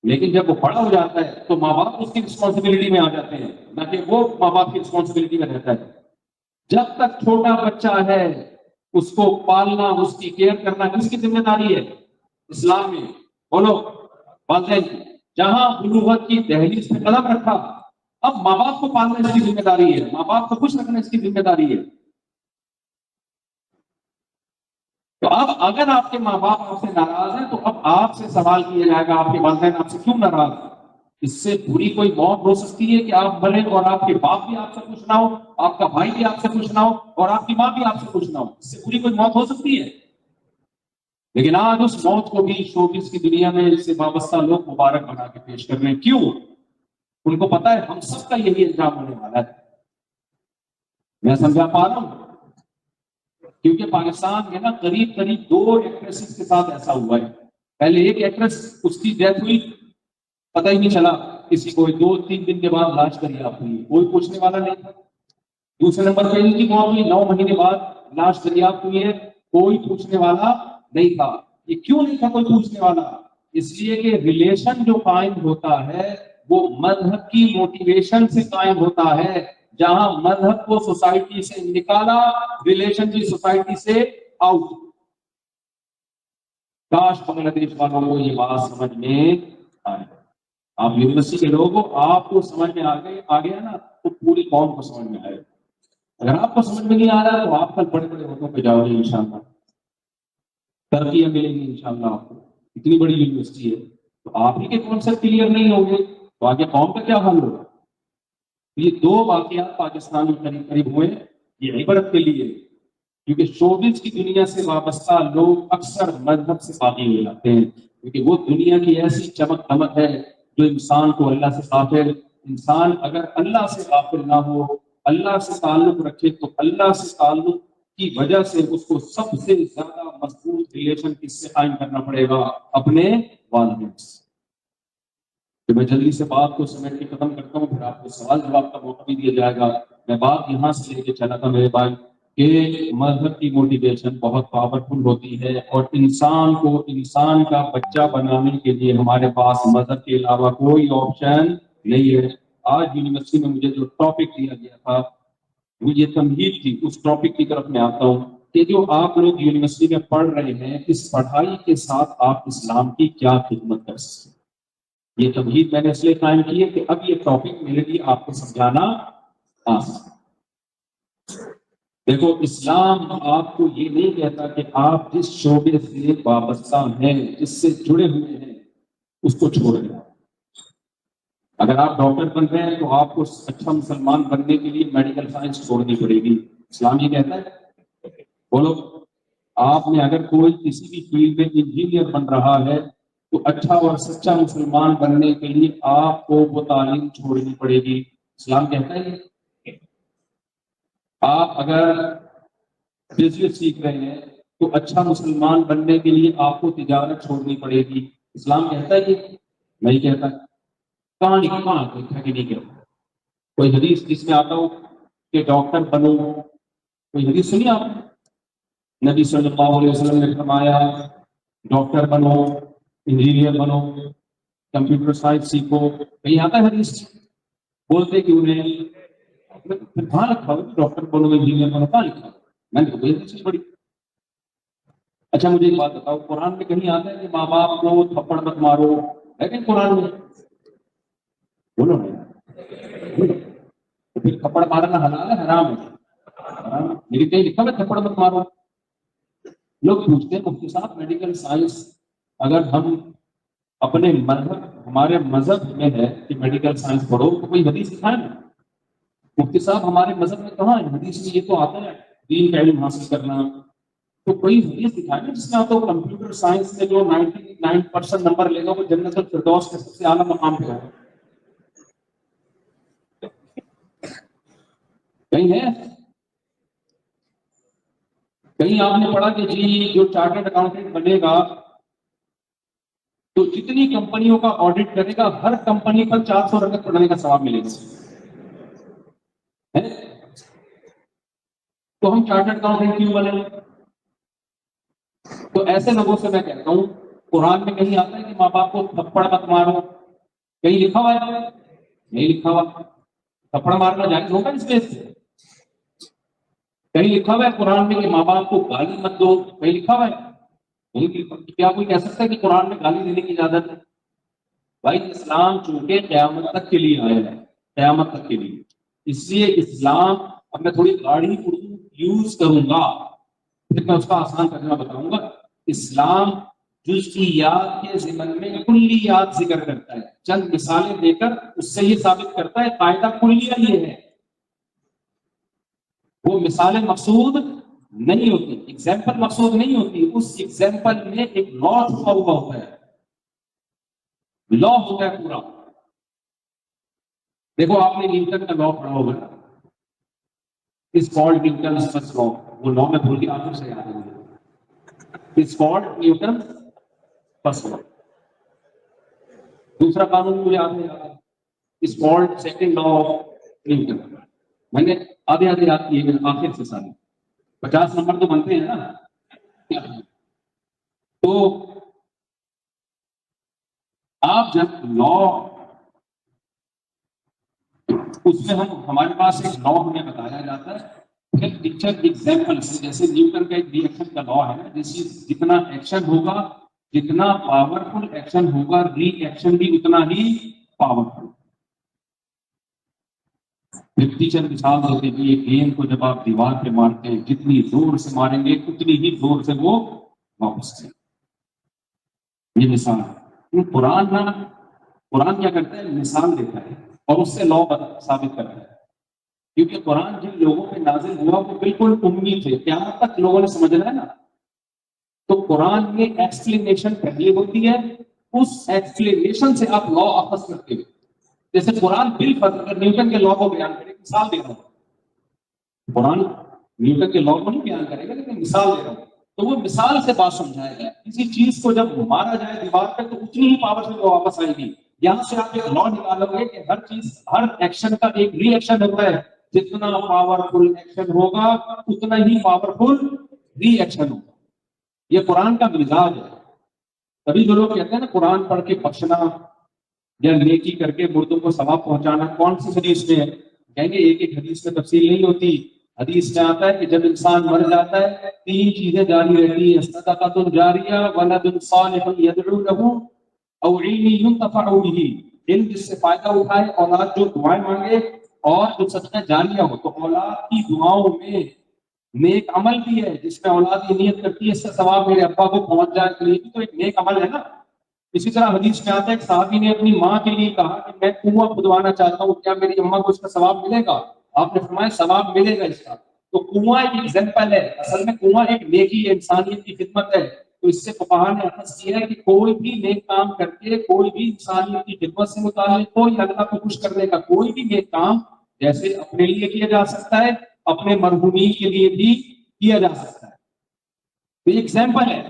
لیکن جب وہ بڑا ہو جاتا ہے تو ماں باپ اس کی رسپانسبلٹی میں آ جاتے ہیں، نہ کہ وہ ماں باپ کی رسپانسبلٹی میں رہتا ہے. جب تک چھوٹا بچہ ہے اس کو پالنا، اس کی کیئر کرنا کس کی ذمہ داری ہے؟ اسلام میں بولو والدین کی. جہاں بلوغت کی دہلیز پہ قدم رکھا اب ماں باپ کو پالنا اس کی ذمہ داری ہے، ماں باپ کو خوش رکھنا اس کی ذمہ داری ہے. تو اب اگر آپ کے ماں باپ آپ سے ناراض ہیں تو اب آپ سے سوال کیا جائے گا آپ کے والدین آپ سے کیوں ناراض ہیں؟ اس سے بری کوئی موت ہو سکتی ہے کہ آپ مریں اور آپ کے باپ بھی آپ سے خوش نہ ہو، آپ کا بھائی بھی آپ سے خوش نہ ہو اور آپ کی ماں بھی آپ سے خوش نہ ہو؟ اس سے بری کوئی موت ہو سکتی ہے؟ لیکن آج اس موت کو بھی شوبز کی دنیا میں اس سے وابستہ لوگ مبارک بنا کے پیش کر رہے ہیں. کیوں؟ ان کو پتا ہے ہم سب کا یہی انجام ہونے والا ہے. میں سمجھا پا رہا ہوں کیونکہ پاکستان میں نا قریب 2 ایکٹریسز کے ساتھ ایسا ہوا ہے. پہلے ایک ایکٹریس اس کی ڈیتھ ہوئی، پتہ ہی نہیں چلا کسی کو، 2-3 دن کے بعد لاش دریافت ہوئی، کوئی پوچھنے والا نہیں تھا. دوسرے نمبر پہ ان کی موت ہوئی، 9 مہینے بعد لاش دریافت ہوئی ہے، کوئی پوچھنے والا نہیں تھا. یہ کیوں نہیں تھا کوئی پوچھنے والا؟ اس لیے کہ ریلیشن جو قائم ہوتا ہے وہ مذہب کی موٹیویشن سے قائم ہوتا ہے. جہاں مذہب کو سوسائٹی سے نکالا، ریلیشن کی سوسائٹی سے آؤٹ. کاش بنگلہ دیش والوں کو یہ بات سمجھ میں آئے. آپ یونیورسٹی کے لوگ ہو، آپ کو سمجھ میں آ گیا نا تو پوری قوم کو سمجھ میں آئے. اگر آپ کو سمجھ میں نہیں آ رہا تو آپ کل بڑے بڑے عہدوں پہ جاؤ گے انشاءاللہ، ترقیاں ملیں گی انشاءاللہ آپ کو. اتنی بڑی یونیورسٹی ہے تو آپ ہی کے کانسیپٹ کلیئر نہیں ہوں گے تو آگے قوم کا کیا حال ہوگا؟ یہ 2 واقعات پاکستان میں قریب قریب ہوئے، یہ عبرت کے لیے، کیونکہ شوبز کی دنیا سے وابستہ لوگ اکثر مذہب سے باغی ہو جاتے ہیں، کیونکہ وہ دنیا کی ایسی چمک دمک ہے جو انسان کو اللہ سے غافل. انسان اگر اللہ سے غافل نہ ہو، اللہ سے تعلق رکھے تو اللہ سے تعلق کی وجہ سے اس کو سب سے زیادہ مضبوط ریلیشن کس سے قائم کرنا پڑے گا؟ اپنے والدین سے. تو میں جلدی سے بات کو سمیٹ کے ختم کرتا ہوں، پھر آپ کو سوال جواب کا موقع بھی دیا جائے گا. میں بات یہاں سے لے کے چلا تھا میرے بھائی کہ مذہب کی موٹیویشن بہت پاورفل ہوتی ہے اور انسان کو انسان کا بچہ بنانے کے لیے ہمارے پاس مذہب کے علاوہ کوئی آپشن نہیں ہے. آج یونیورسٹی میں مجھے جو ٹاپک دیا گیا تھا وہ یہ تمہید تھی، اس ٹاپک کی طرف میں آتا ہوں کہ جو آپ لوگ یونیورسٹی میں پڑھ رہے ہیں اس پڑھائی کے ساتھ آپ اسلام کی کیا خدمت کر سکتے ہیں. یہ تمہید میں نے اس لیے قائم کی ہے کہ اب یہ ٹاپک میرے لیے آپ کو سمجھانا آسان. دیکھو اسلام آپ کو یہ نہیں کہتا کہ آپ جس شعبے سے وابستہ ہیں، جس سے جڑے ہوئے ہیں اس کو چھوڑ دیں. اگر آپ ڈاکٹر بن رہے ہیں تو آپ کو اچھا مسلمان بننے کے لیے میڈیکل سائنس چھوڑنی پڑے گی. اسلام یہ کہتا ہے بولو آپ نے اگر کوئی کسی بھی فیلڈ میں انجینئر بن رہا ہے تو اچھا اور سچا مسلمان بننے کے لیے آپ کو وہ تعلیم چھوڑنی پڑے گی. اسلام کہتا ہے آپ اگر بزنس سیکھ رہے ہیں تو اچھا مسلمان بننے کے لیے آپ کو تجارت چھوڑنی پڑے گی. اسلام کہتا ہے یہ نہیں کہتا. کہاں لکھا کہ نہیں کہتا. کوئی حدیث جس میں آتا ہو کہ ڈاکٹر بنو, کوئی حدیث سنی آپ نے؟ نبی صلی اللہ علیہ وسلم نے فرمایا ڈاکٹر بنو, انجینئر بنو, کمپیوٹر سائنس سیکھو, کہیں آتا ہے حدیث؟ بولتے کہ انہیں کہاں لکھا ہو ڈاکٹر بنو انجینئر بنو, کہاں لکھا؟ میں نے تو کوئی حدیث پڑھی. اچھا مجھے ایک بات بتاؤ, قرآن میں کہیں آتا ہے کہ ماں باپ کو تھپڑ مت مارو؟ ہے کہ قرآن میں؟ بولو تو پھر تھپڑ مارنا حلال ہے حرام ہے؟ حرام. میری کہیں لکھا ہے تھپڑ مت مارو. لوگ پوچھتے ہیں مفتی صاحب میڈیکل سائنس اگر ہم اپنے مذہب, ہمارے مذہب میں ہے کہ میڈیکل سائنس پڑھو, تو کوئی حدیث دکھائے نا. مفتی صاحب ہمارے مذہب میں کہاں ہے حدیث میں؟ یہ تو آتا ہے دین کا علم حاصل کرنا. تو کوئی حدیث دکھائے نا جس میں آپ کو کمپیوٹر سائنس میں جو 99% نمبر لے گا وہ جنت الفردوس کے سب سے اعلیٰ مقام پہ ہے. کہیں ہے؟ کہیں آپ نے پڑھا کہ جی جو چارٹرڈ اکاؤنٹنٹ بنے گا تو جتنی کمپنیوں کا آڈٹ کرے گا ہر کمپنی پر 400 رکعت پڑھنے کا ثواب ملے گا؟ تو ہم چارٹرڈ اکاؤنٹنٹ کیوں بنے؟ تو ایسے لوگوں سے میں کہتا ہوں قرآن میں کہیں آتا ہے کہ ماں باپ کو تھپڑ مت مارو؟ کہیں لکھا ہوا ہے؟ نہیں لکھا ہوا. تھپڑ مارنا جائز ہوگا اس میں سے؟ کہیں لکھا ہوا ہے قرآن میں کہ ماں باپ کو گالی مت دو؟ کہیں لکھا ہوا ہے؟ کیا کوئی کہہ سکتا ہے کہ قرآن میں گالی دینے کی اجازت ہے؟ بھائی اسلام چونکہ قیامت تک کے لیے آیا ہے, قیامت تک کے لیے, اس لیے اسلام, اب میں تھوڑی گاڑی اردو یوز کروں گا پھر میں اس کا آسان ترجمہ بتاؤں گا. اسلام جزئیات کے ضمن میں کلیات ذکر کرتا ہے, چند مثالیں دے کر اس سے یہ ثابت کرتا ہے قاعدہ کلیہ یہ ہے. وہ مثالیں مقصود نہیں ہوتی, ایگزامپل مقصود نہیں ہوتی, اس ایگزامپل میں ایک لا چھپا ہوا ہوتا ہے, لا ہوتا ہے پورا. دیکھو آپ نے نیوٹن کا لا پڑھا ہوگا, is called Newton's first law, وہ لا میں بھول کے آخر سے یاد ہے, is called Newton first law. دوسرا قانون مجھے یاد نہیں آتا, is called second law of Newton. میں نے آدھے یاد کیے آخر سے سارے 50 نمبر تو بنتے ہیں نا. تو آپ جب لا, اس میں ہمارے پاس ایک لا ہمیں بتایا جاتا ہے, پھر پکچر ایگزامپل سے, جیسے نیوٹن کا ایک ری ایکشن کا لا ہے, جیسے جتنا ایکشن ہوگا, جتنا پاورفل ایکشن ہوگا, ری ایکشن بھی اتنا ہی پاورفل. پھر ٹیچر مثال دیتے ہیں کہ ایک گیند کو جب آپ دیوار پہ مارتے ہیں جتنی زور سے ماریں گے اتنی ہی زور سے وہ واپس جائے. یہ مثال ہے. قرآن کیا کرتا ہے, مثال دیتا ہے اور اس سے لا ثابت کرتا ہے. کیونکہ قرآن جن لوگوں پہ نازل ہوا وہ بالکل امی تھے, قیامت تک لوگوں نے سمجھنا ہے نا. تو قرآن میں ایکسپلینیشن پہلے ہوتی ہے, اس ایکسپلینیشن سے آپ لا واپس کرتے ہیں. جیسے قرآن بالفرض اگر نیوٹن کے لا کو بیان کرے, مثال دے رہا ہوں, قرآن نیوٹن کے لا کو نہیں بیان کرے گا لیکن مثال دے رہا ہوں, تو وہ مثال سے بات سمجھائے گا. کسی چیز کو جب مارا جائے دیوار پہ تو اتنی ہی پاور سے وہ واپس آئے گی. یہاں سے آپ ایک لا نکالو گے کہ ہر چیز, ہر ایکشن کا ایک ری ایکشن ہوتا ہے, جتنا پاورفل ایکشن ہوگا اتنا ہی پاورفل ری ایکشن ہوگا. یہ قرآن کا مزاج ہے. تبھی جو لوگ کہتے ہیں نا قرآن پڑھ کے بخشنا یا نیکی کر کے مردوں کو ثواب پہنچانا, کون سی حدیث میں ہے؟ کہیں گے ایک ایک حدیث میں تفصیل نہیں ہوتی. حدیث میں آتا ہے کہ جب انسان مر جاتا ہے 3 چیزیں جاری رہتی ہیں, صدقۃ جاریہ, ولد صالح یدعو له, او علم ينتفع به, علم جس سے فائدہ اٹھائے, اولاد جو دعائیں مانگے, اور جو صدقہ جاریہ ہو. تو اولاد کی دعاؤں میں نیک عمل بھی ہے, جس میں اولاد یہ نیت کرتی ہے اس سے ثواب میرے ابا کو پہنچ جائے, تو یہ بھی تو ایک نیک عمل ہے نا. اسی طرح حدیث میں آتا ہے ایک صحابی نے اپنی ماں کے لیے کہا کہ میں کنواں کھدوانا چاہتا ہوں, کیا میری اماں کو اس کا ثواب ملے گا؟ آپ نے فرمایا ثواب ملے گا اس کا. تو کنواں ایک ایگزامپل ہے, اصل میں کنواں ایک نیکی ہے, انسانیت کی خدمت ہے. تو اس سے فقہاء نے اخذ کیا ہے کہ کوئی بھی نیک کام کر کے, کوئی بھی انسانیت کی خدمت سے متعلق, کوئی اللہ کو خوش کرنے کا کوئی بھی نیک کام, جیسے اپنے لیے کیا جا سکتا ہے, اپنے مرحومین کے لیے بھی کیا جا سکتا ہے. تو یہ ایگزامپل ہے.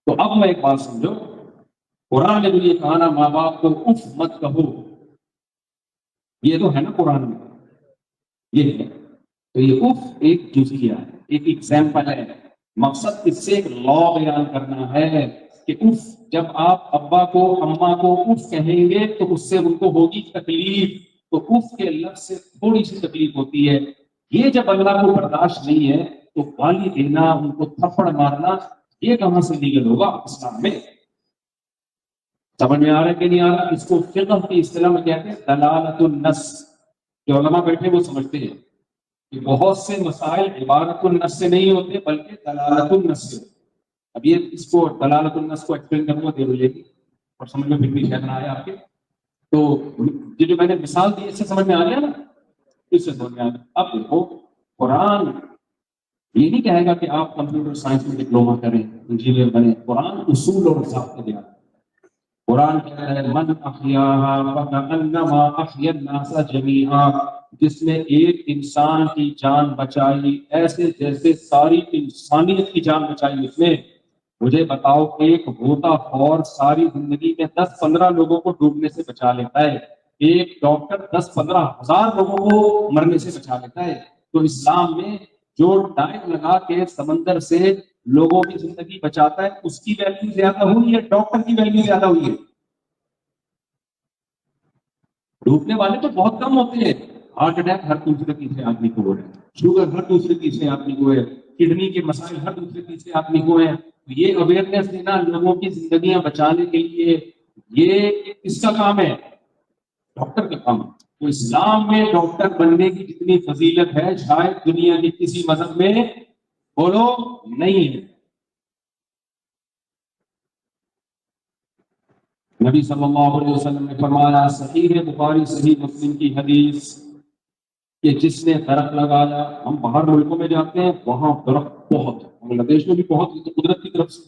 تو اب میں ایک بات سمجھو، قرآن نے جو یہ کہا نا ماں باپ کو اف مت کہو، یہ تو ہے نا قرآن میں، یہ ہے. تو یہ اف ایک جزیہ ہے، ایک ایگزامپل ہے. مقصد اس سے ایک لا بیان کرنا ہے کہ اف، جب آپ ابا کو اماں کو اف کہیں گے تو اس سے ان کو ہوگی تکلیف. تو اف کے لفظ سے تھوڑی سی تکلیف ہوتی ہے. یہ جب اللہ کو برداشت نہیں ہے تو گالی دینا، ان کو تھپڑ مارنا، یہ کہاں سے لیگل ہوگا اسلام میں؟ سمجھ میں آ رہا ہے کہ نہیں آ رہا؟ اس کو فقہ کی اصطلاح میں کہتے ہیں دلالت النص. جو علماء بیٹھے وہ سمجھتے ہیں کہ بہت سے مسائل عبارت النص سے نہیں ہوتے بلکہ دلالت النص سے. اب یہ اس کو دلالت النص کو ایکسپلین کروں گا دیر ہو جائے گی اور سمجھ میں پھر بھی شاید نہ آئے آپ کے. تو یہ جو میں نے مثال دی اس سے سمجھ میں آ گیا نا؟ اس سے سمجھ میں آ گیا. اب دیکھو قرآن یہ نہیں کہے گا کہ آپ کمپیوٹر سائنس میں ڈپلوما کریں، انجینئر بنیں. قرآن اصول اور ضابطے دیا. قرآن کہہ رہا ہے من احیاها فکأنما احیا الناس جمیعا، جس نے ایک انسان کی جان بچائی ایسے جیسے ساری انسانیت کی جان بچائی اس نے. مجھے بتاؤ ایک غوطہ خور ساری زندگی میں 10-15 لوگوں کو ڈوبنے سے بچا لیتا ہے، ایک ڈاکٹر 10-15 ہزار لوگوں کو مرنے سے بچا لیتا ہے. تو اسلام میں جو ڈائیو لگا کے سمندر سے لوگوں کی زندگی بچاتا ہے اس کی ویلیو زیادہ ہوئی ہے، ڈاکٹر کی ویلیو زیادہ ہوئی ہے؟ ڈوبنے والے تو بہت کم ہوتے ہیں. ہارٹ اٹیک ہر دوسرے تیسرے آدمی کو ہے، شوگر ہر دوسرے تیسرے آدمی کو ہے، کڈنی کے مسائل ہر دوسرے تیسرے آدمی کو ہے. یہ اویئرنیس دینا لوگوں کی زندگیاں بچانے کے لیے، یہ کس کا کام ہے؟ ڈاکٹر کا کام. تو اسلام میں ڈاکٹر بننے کی جتنی فضیلت ہے شاید دنیا کے کسی مذہب میں بولو نہیں ہے. نبی صلی اللہ علیہ وسلم نے فرمایا، صحیح بخاری صحیح مسلم کی حدیث، کہ جس نے درخت لگایا. ہم باہر ملکوں میں جاتے ہیں وہاں درخت بہت ہے، بنگلہ دیش میں بھی بہت، قدرت کی طرف سے.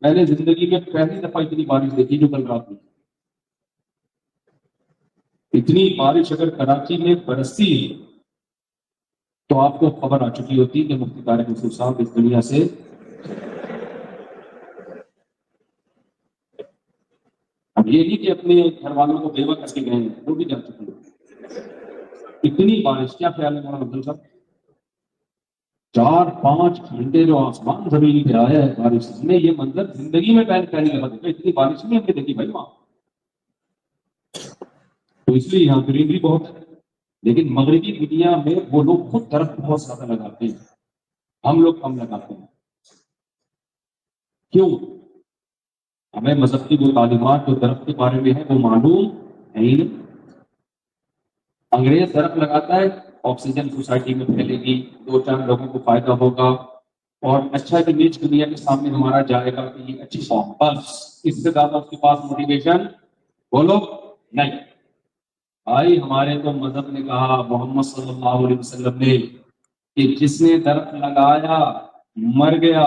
میں نے زندگی میں پہلی دفعہ اتنی بارش دیکھی جو کل رات میں. اتنی بارش اگر کراچی میں برسی تو آپ کو خبر آ چکی ہوتی کہ مفتی طارق مسعود صاحب اس دنیا سے. اب یہ نہیں کہ اپنے گھر والوں کو بیوہ کر کے گئے ہیں، وہ بھی جا چکے ہیں. اتنی بارش، کیا خیال ہے مولانا عبدال صاحب؟ 4-5 گھنٹے جو آسمان زمین پہ آیا ہے بارش میں، یہ منظر زندگی میں پہلی دفعہ دیکھا. اتنی بارش نہیں ہم نے دیکھی بھائی وہاں. تو اس لیے یہاں گرینری بہت ہے. لیکن مغربی دنیا میں وہ لوگ خود درخت بہت زیادہ لگاتے ہیں، ہم لوگ کم لگاتے ہیں. کیوں؟ ہمیں مذہب کی جو تعلیمات جو درخت کے بارے میں ہے وہ معلوم ہے ہی نہیں. انگریز درخت لگاتا ہے، آکسیجن سوسائٹی میں پھیلے گی، 2-4 لوگوں کو فائدہ ہوگا اور اچھا امیج دنیا کے سامنے ہمارا جائے گا کہ یہ اچھی قوم. بس اس سے زیادہ اس کے پاس موٹیویشن بولو نہیں. بھائی ہمارے تو مذہب نے کہا، محمد صلی اللہ علیہ وسلم نے، کہ جس نے درخت لگایا مر گیا،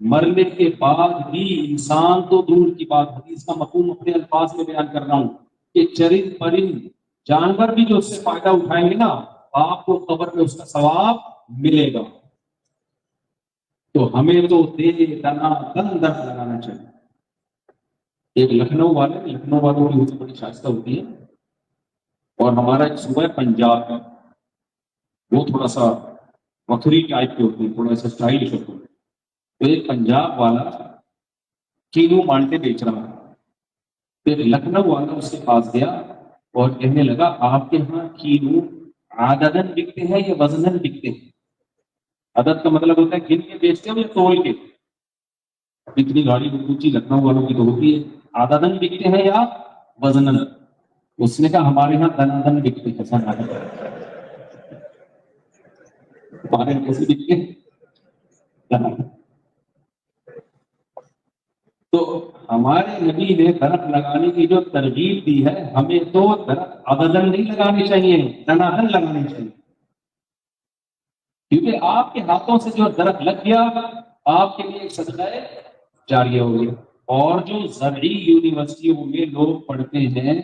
مرنے کے بعد بھی انسان تو دور کی بات، حدیث کا مفہوم اپنے الفاظ میں بیان کر رہا ہوں کہ چرند پرند جانور بھی جو اس سے فائدہ اٹھائیں گے نا، آپ کو قبر میں اس کا ثواب ملے گا. تو ہمیں تو دے دنا دن درخت لگانا چاہیے. ایک لکھنؤ والوں کی ہوتی بڑی شائستہ ہوتی ہے، اور ہمارا ایک صوبہ ہے پنجاب کا، وہ تھوڑا سا وکری ٹائپ کے ہوتے ہیں، تھوڑا سا اسٹائلش ہوتے ہیں. تو ایک پنجاب والا کینو مانٹے بیچ رہا ہے. تو ایک لکھنؤ والا اس کے پاس گیا اور کہنے لگا آپ کے ہاں کینو عددن بکتے ہیں یا وزنن بکتے ہیں؟ عدد کا مطلب ہوتا ہے گن کے بیچتے ہو یا تول کے. اتنی گاڑی اونچی لکھنؤ والوں کی تو ہوتی ہے. عددن بکتے ہیں یا وزنن؟ اس نے کہا ہمارے یہاں دنادن بکتے ہیں. ہمارے یہاں کیسے بکتے ہیں؟ تو ہمارے نبی نے درخت لگانے کی جو ترغیب دی ہے، ہمیں تو درخت عددن نہیں لگانے چاہیے، دنادن لگانے چاہیے. کیونکہ آپ کے ہاتھوں سے جو درخت لگ گیا آپ کے لیے ایک صدقہ جاریہ ہو گیا. اور جو زرعی یونیورسٹیوں میں لوگ پڑھتے ہیں،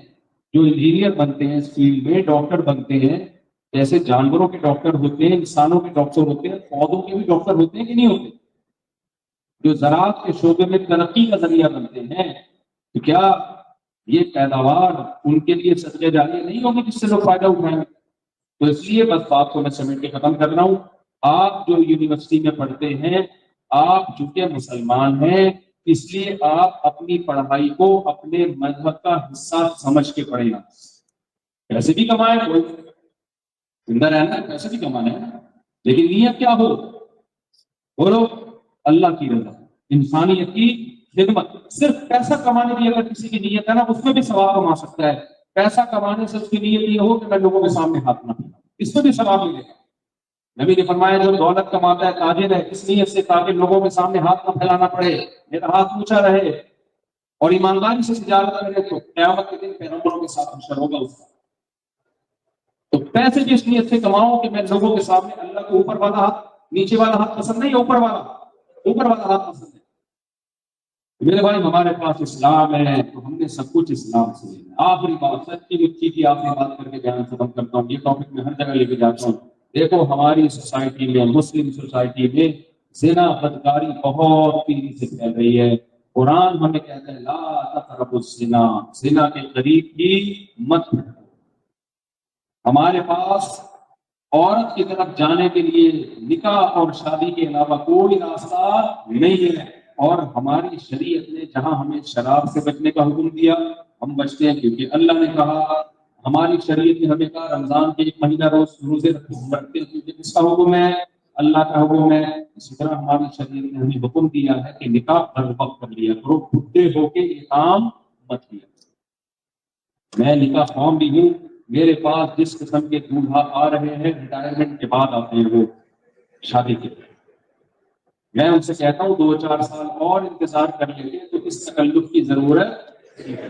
جو انجینئر بنتے ہیں اس فیلڈ میں، ڈاکٹر بنتے ہیں، جیسے جانوروں کے ڈاکٹر ہوتے ہیں، انسانوں کے ڈاکٹر ہوتے ہیں، پودوں کے بھی ڈاکٹر ہوتے ہیں کہ نہیں ہوتے، جو زراعت کے شعبے میں ترقی کا ذریعہ بنتے ہیں، تو کیا یہ پیداوار ان کے لیے صدقہ جاریہ نہیں ہوگی جس سے لوگ فائدہ اٹھائیں گے؟ تو اس لیے بس بات کو میں سمیٹ کے ختم کر رہا ہوں. آپ جو یونیورسٹی میں پڑھتے ہیں، آپ چونکہ مسلمان ہیں، اس لیے آپ اپنی پڑھائی کو اپنے مذہب کا حصہ سمجھ کے پڑھیں. پیسے بھی کمائیں، کوئی زندہ رہنا ہے، پیسے بھی کمانے ہیں، لیکن نیت کیا ہو؟ بولو اللہ کی رضا، انسانیت کی خدمت. صرف پیسہ کمانے کی اگر کسی کی نیت ہے نا، اس میں بھی ثواب کما سکتا ہے. پیسہ کمانے سے اس کی نیت یہ ہو کہ میں لوگوں کے سامنے ہاتھ نہ پھیلاؤں، اس میں بھی ثواب ملے گا. نبی نے فرمایا جو دولت کماتا ہے تاجر ہے، اس نیت سے تاکہ لوگوں کے سامنے ہاتھ نہ پھیلانا پڑے، میرا ہاتھ اونچا رہے، اور ایمانداری سے تجارت کرے، تو قیامت کے دن پیغمبروں کے ساتھ حشر ہوگا اس کا. تو پیسے جس نیت سے کماؤ کہ میں لوگوں کے سامنے، اللہ کو اوپر والا ہاتھ، نیچے والا ہاتھ پسند نہیں، اوپر والا ہاتھ پسند ہے. میرے بھائی ہمارے پاس اسلام ہے تو ہم نے سب کچھ اسلام سے لینا. آخری بات، سچی مچی کی آخری بات کر کے بیان ختم کرتا ہوں. یہ ٹاپک میں ہر جگہ لے کے جاتا ہوں. دیکھو ہماری سوسائٹی میں، مسلم سوسائٹی میں زنا بدکاری بہت تیزی سے پھیل رہی ہے. قرآن ہمیں کہتا ہے لا تقربوا الزنا، زنا کے قریب ہی مت. ہمارے پاس عورت کی طرف جانے کے لیے نکاح اور شادی کے علاوہ کوئی راستہ نہیں ہے. اور ہماری شریعت نے جہاں ہمیں شراب سے بچنے کا حکم دیا، ہم بچتے ہیں کیونکہ اللہ نے کہا. ہماری شریعت نے ہمیں کہا رمضان کے ایک مہینہ روزے رکھتے ہیں کیونکہ کس کا حکم ہے؟ اللہ کا حکم ہے. اسی طرح ہماری شریعت نے ہمیں حکم دیا ہے کہ نکاح ہر وقت کر لیا کرو، بڈھے ہو کے یہ کام مت کیا. میں نکاح فارم بھی ہوں، میرے پاس جس قسم کے دولہا آ رہے ہیں ریٹائرمنٹ کے بعد آتے ہیں وہ شادی کے لیے، میں ان سے کہتا ہوں 2-4 سال اور انتظار کر لیتے تو اس تکلف کی ضرورت ہے.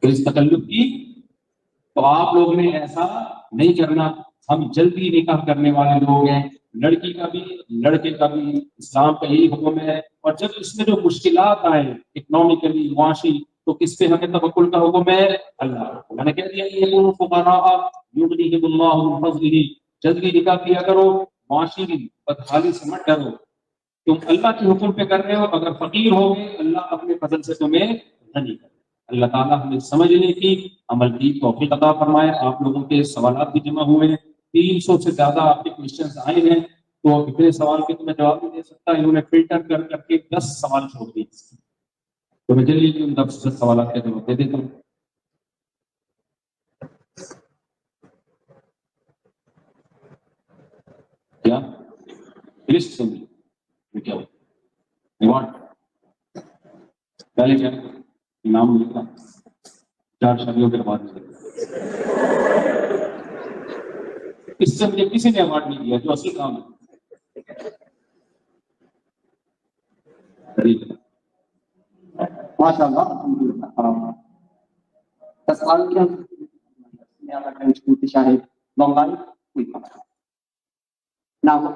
تو اس تکلف کی تو آپ لوگ نے ایسا نہیں کرنا. ہم جلدی نکاح کرنے والے لوگ ہیں، لڑکی کا بھی لڑکے کا بھی. اسلام کا یہی حکم ہے. اور جب اس میں جو مشکلات آئے اکنامکلی، معاشی، تو کس پہ ہمیں توکل کا حکم ہے؟ اللہ. میں نے کہہ دیا یہ فقراء یغنیہم اللہ من فضلہ، جلدی نکاح کیا کرو، معاشی بدحالی سے مت ڈرو. تم اللہ کے حکم پہ کر رہے ہو، اگر فقیر ہو گے اللہ اپنے فضل سے تمہیں غنی کرے. اللہ تعالیٰ ہمیں سمجھنے کی، عمل کی توفیق عطا فرمائے. آپ لوگوں کے سوالات بھی جمع ہوئے ہیں، 300 سے زیادہ آپ کے کوشچنز آئے ہیں. تو اتنے سوال کے تو میں جواب نہیں دے سکتا. انہوں نے فلٹر کر کے 10 سوال چھوڑ دیے، تو میں جلدی ان 10 سوالات کے جواب دے دیتا ہوں. کیا لسٹ سمجھ کیا پہلے کیا نام لکھا، 4 شادیوں کے بعد اس سے مجھے کسی نے ایوارڈ نہیں دیا جو اصل کام ہے. ماشاء اللہ، الحمدللہ. تسأل كم يعني كنت شاهد long life with us. Now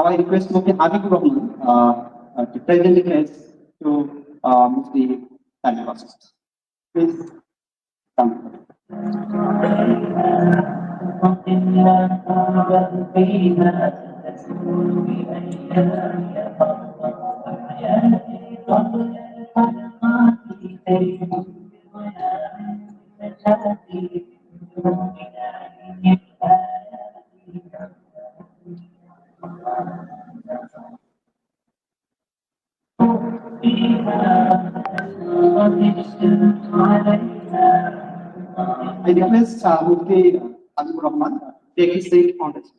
I request Mufti Habibur Rahman to present the case to Mufti Talibas. Please come. I request Mufti Habibur Rahman take his seat on the stage.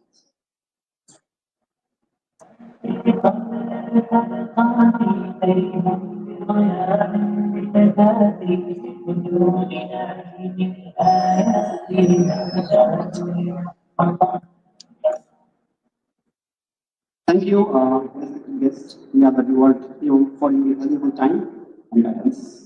Thank you, respected guests. We are the reward you for your valuable time and guidance.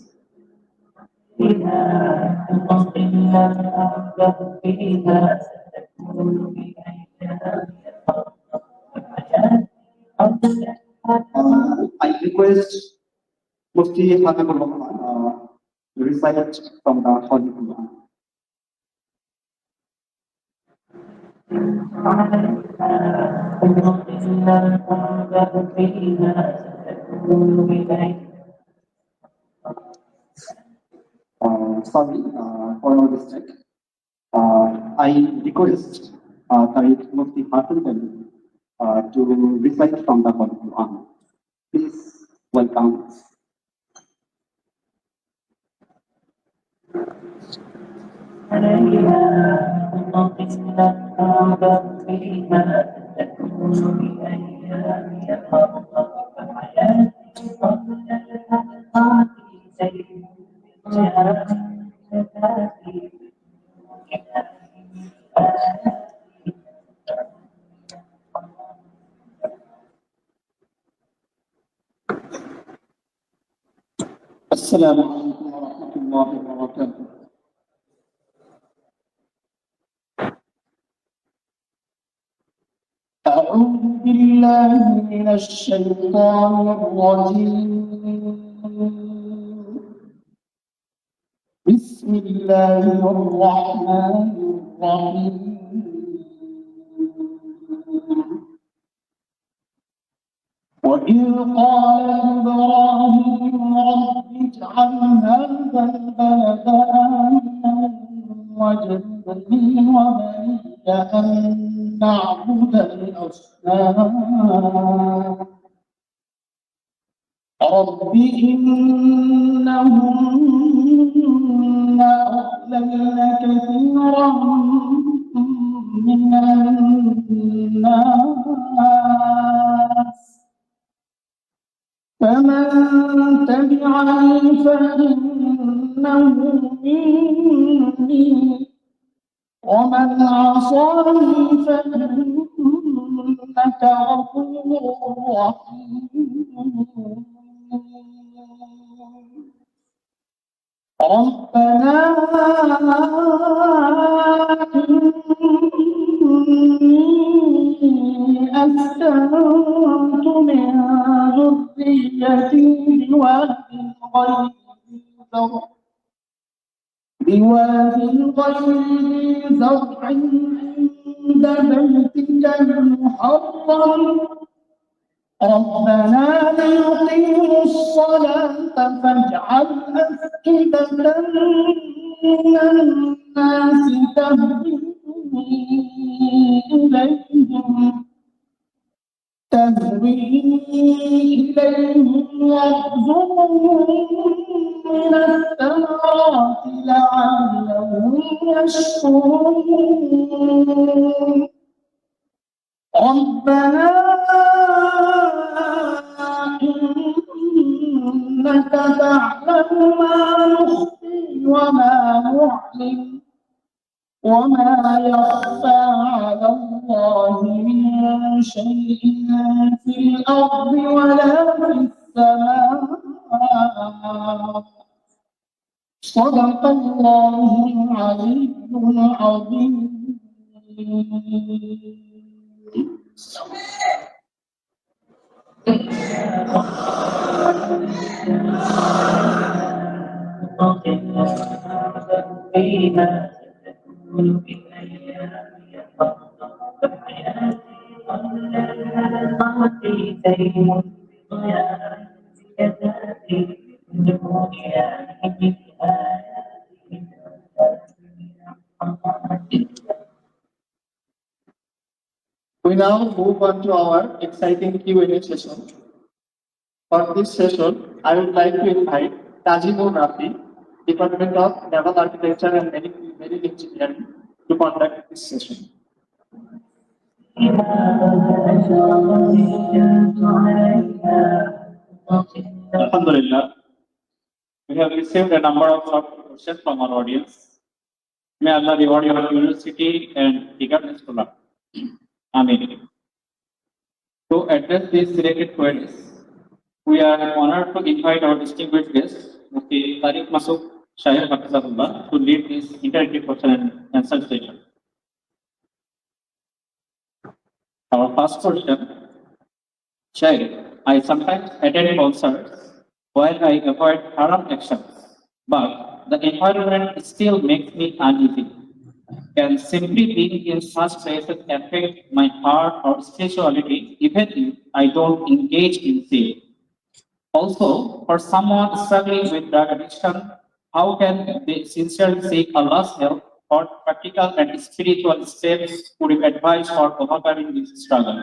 I request Mufti Habibur Rahman recite from the Holy Quran. Sorry for our mistake. I request Tariq Mufti Hafiz to recite from the Holy Quran. Please welcome. Assalamu alaikum wa rahmatullahi wa barakatuh. أعوذ بالله من الشيطان الرجيم. بسم الله الرحمن الرحيم. وإذ قال إبراهيم رب اجعل هذا البلد آمنا واجنبني وبني أن نعبد الأصنام رب إنهن أضللن كثيرا من الناس فمن تبعني فإنه مني ومن عصاني فإنك غفور رحيم ربنا إني أسكنت من ذريتي بواد غير ذي زرع عند بيتك المحرم ربنا ليقيموا الصلاة فاجعل أفئدة من الناس تهوي إليهم وارزقهم من الثمرات لعلهم يشكرون ربنا إنك تعلم ما نخفي وما نعلن وما يخفى على الله من شيء في الأرض ولا في السماء صدق الله العلي العظيم. We now move on to our exciting Q&A session. For this session, I would like to invite Tajimur Rafi, Department of Naval Architecture and Marine Engineering, to conduct this session. Alhamdulillah, we have received a number of questions from our audience. May Allah reward your curiosity and eagerness to learn. Amen. To address these related queries, we are honored to invite our distinguished guest, Mufti Tariq Masud Shahir Hafizahullah, to lead this interactive question and answer session. Our first question: Shaykh, I sometimes attend concerts while I avoid haram actions but the environment still makes me uneasy. Can simply being in such places affect my heart or spirituality even if I don't engage in sin? Also, for someone struggling with drug addiction, how can they sincerely seek Allah's help for practical and spiritual steps would you advise for overcoming this struggle?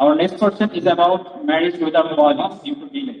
Our next question is about marriage without violence due to delay.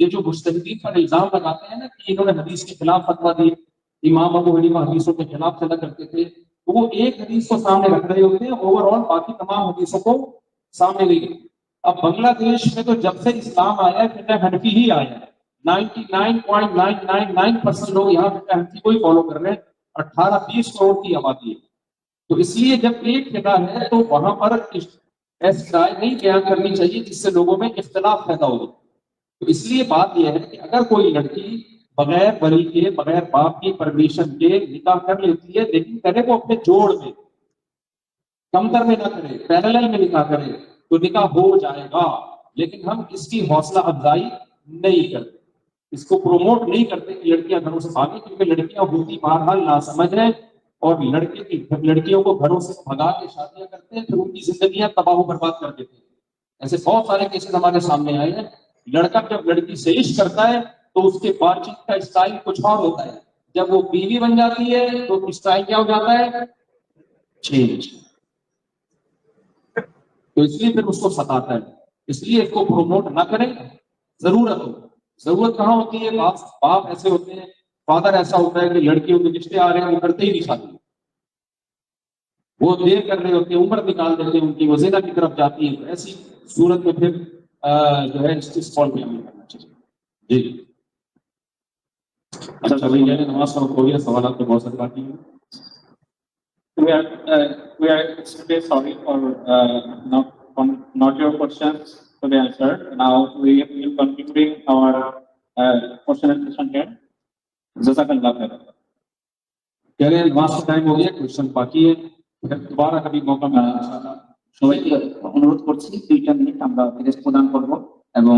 یہ جو مجتہدین پر الزام لگاتے ہیں نا کہ انہوں نے حدیث کے خلاف فتویٰ دی، امام ابو حنیفہ حدیثوں کے خلاف چلا کرتے تھے، تو وہ ایک حدیث کو سامنے رکھ رہے ہوتے ہیں، اوور آل باقی تمام حدیثوں کو سامنے نہیں رکھتے۔ اب بنگلہ دیش میں تو جب سے اسلام آیا ہے فقہ حنفی ہی آیا ہے، 99.999% لوگ یہاں فقہ حنفی کو ہی فالو کر رہے ہیں، 18-20 کروڑ کی آبادی ہے۔ تو اس لیے جب ایک فقہ ہے تو وہاں پر ایسی رائے نہیں بیان کرنی چاہیے جس سے لوگوں میں اختلاف پیدا ہو۔ تو اس لیے بات یہ ہے کہ اگر کوئی لڑکی بغیر ولی کے، بغیر باپ کی پرمیشن کے نکاح کر لیتی ہے، لیکن کرے وہ اپنے جوڑ میں، کمتر میں نہ کرے، پیرلل میں نکاح کرے، تو نکاح ہو جائے گا، لیکن ہم اس کی حوصلہ افزائی نہیں کرتے، اس کو پروموٹ نہیں کرتے کہ لڑکیاں گھروں سے بھاگیں، کیونکہ لڑکیاں ہوتی بہرحال ناسمجھ ہیں، اور لڑکیوں کو گھروں سے بھگا کے شادیاں کرتے ہیں، پھر ان کی زندگیاں تباہ و برباد کر دیتے ہیں۔ ایسے بہت سارے کیسز ہمارے سامنے آئے ہیں۔ لڑکا جب لڑکی سے عشق کرتا ہے تو اس کے بات چیت کا اسٹائل کچھ اور ہوتا ہے، جب وہ بیوی بن جاتی ہے تو اسٹائل کیا ہو جاتا ہے؟ چینج۔ تو اس لیے پھر اس کو ستاتا ہے، اس لیے اس کو پروموٹ نہ کریں۔ ضرورت کہاں ہوتی ہے؟ باپ ایسے ہوتے ہیں، فادر ایسا ہوتا ہے کہ لڑکیوں کے رشتے آ رہے ہیں، وہ کرتے ہی نہیں شادی، وہ دیر کر رہے ہوتے ہیں، عمر نکال دیتے ہیں ان کی، وہ زنا کی طرف جاتی ہے۔ ایسی صورت میں پھر جو ہے اس فال پہ عمل کرنا چاہیے۔ جی اچھا بھائی، میں نے نماز کا وقت ہو گیا، سوالات تو بہت سارے باقی ہیں۔ We are extremely sorry for not your questions to be answered. Now we will concluding our question and session here. Jazakallah khair. کہہ رہے ہیں نماز کا ٹائم ہو گیا، کوشچن باقی ہے، پھر دوبارہ کبھی موقع ملے انشاءاللہ۔ সবাইকে অনুরোধ করছি 2 মিনিট আমরা রেস্ট প্রদান করব এবং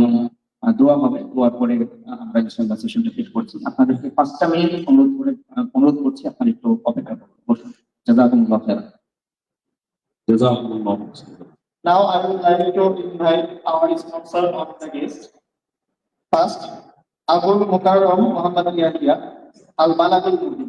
দোয়া হবে, দোয়ার পরে আমরা ইনশাআল্লাহ সেশনটা শেষ করছি। আপনাদেরকে 5 মিনিট অনুরোধ করছি, আপনারা একটু অপেক্ষা করুন, বসুন। জাযাকুমুল্লাহ খাইরান। جزاکم Now I would like to invite our sponsor of the guest. First, Abul Mukarram Muhammad Yahya, Al Balagul Mudi.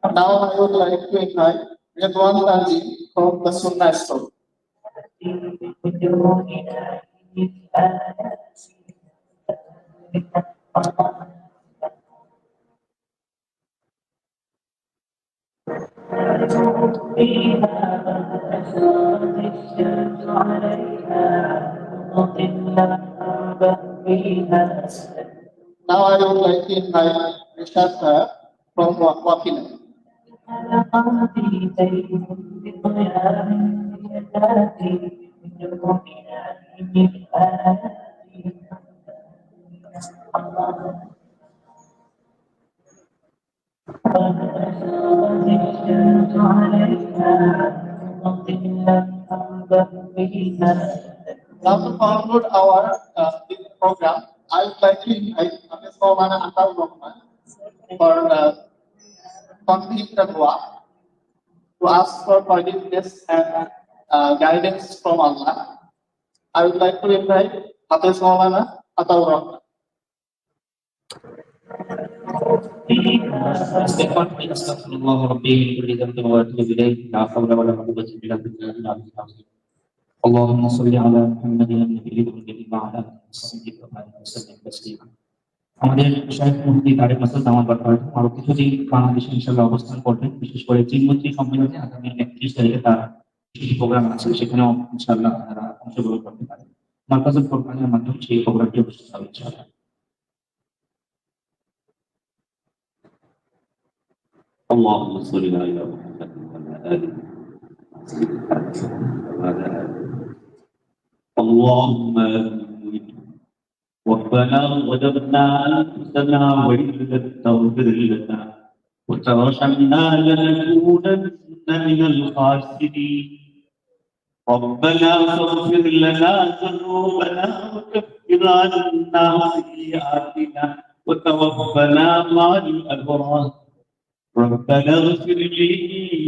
Now I would like to invite Ridwan Tanji from the Sunnah Store. Now I would like to invite Rishad Khair from Wakila. Now to conclude our program, I would like to invite Ms. Maulana Atal Rahman for completing the dua, to ask for forgiveness and guidance from Allah. I would like to invite Ms. Maulana Atal Rahman. استغفر الله ربي من كل ذنب واتوب اليه، لا حول ولا قوه الا بالله العلي العظيم. اللهم صل على محمد النبي الامي وعلى اله وصحبه وسلم تسليما. আমাদের শাইখ মুফতি তারেক মাসুদ দামাত বরকাত আরো কিছুদিন বাংলাদেশে ইনশাআল্লাহ অবস্থান করবেন, বিশেষ করে চিনমন্ত্রী সম্মেলনে আগামী 31 তারিখে তার বিশেষ প্রোগ্রাম আছে, সেখানেও ইনশাআল্লাহ আপনারা অংশগ্রহণ করতে পারেন। মার্কাজুল ফুরকানের মাধ্যমে সেই প্রোগ্রামটি উপস্থিত হবে ইনশাআল্লাহ। اللهم صل على محمد وعلى آله وعلى آله. اللهم آمين. ربنا ظلمنا أنفسنا وإن لم تغفر لنا وترحمنا لنكونن من الخاسرين. ربنا فاغفر لنا ذنوبنا وكفر عنا سيئاتنا وتوفنا مع الأبرار. ربنا اغفر لي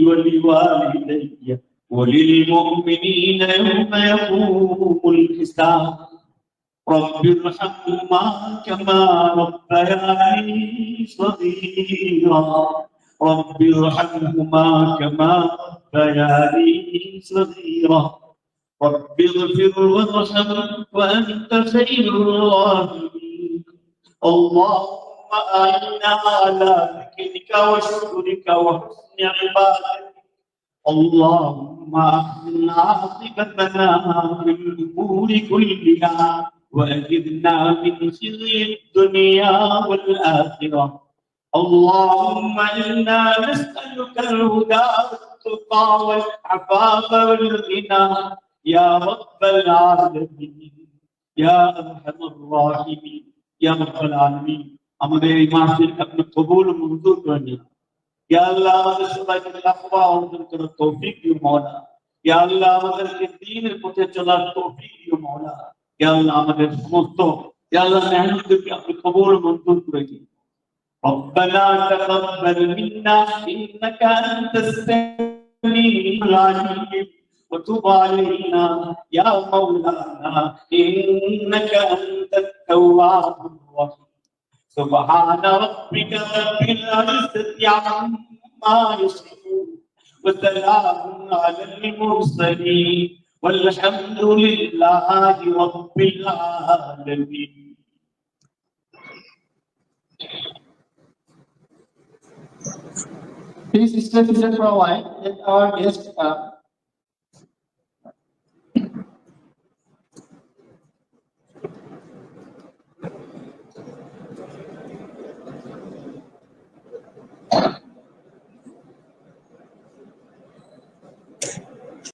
ولوالدي وللمؤمنين يوم يقوم الحساب. رب ارحمهما كما ربياني صغيرا. رب ارحمهما كما ربياني صغيرا. رب اغفر وارحم وأنت خير الراحمين. اللهم أعنا على ذكرك وشكرك وحسن عبادتك. اللهم أحسن عاقبتنا في الأمور كلها وأجرنا من خزي الدنيا والآخرة. اللهم إنا نسألك الهدى والتقى والعفاف والغنى يا رب العالمين يا أرحم الراحمين يا رب العالمين. আমাদের এই মাসের আপনি কবুল ও মঞ্জুর করে নিন। ইয়া আল্লাহ আমাদের সবাইকে তাকওয়া অর্জন করার তৌফিক দিও মাওলা। ইয়া আল্লাহ আমাদেরকে দ্বীনের পথে চলার তৌফিক দিও মাওলা। ইয়া আল্লাহ আমাদের সমস্ত ইয়া আল্লাহ মেহনতকে আপনি কবুল ও মঞ্জুর করে দিন। ربنا تقبل منا إنك أنت السميع العليم وتب علينا يا مولانا إنك أنت التواب الرحيم. سبحان ربك رب العزة عما يصفون وسلام على المرسلين والحمد لله رب العالمين. Please stay seated for a while. Let our guest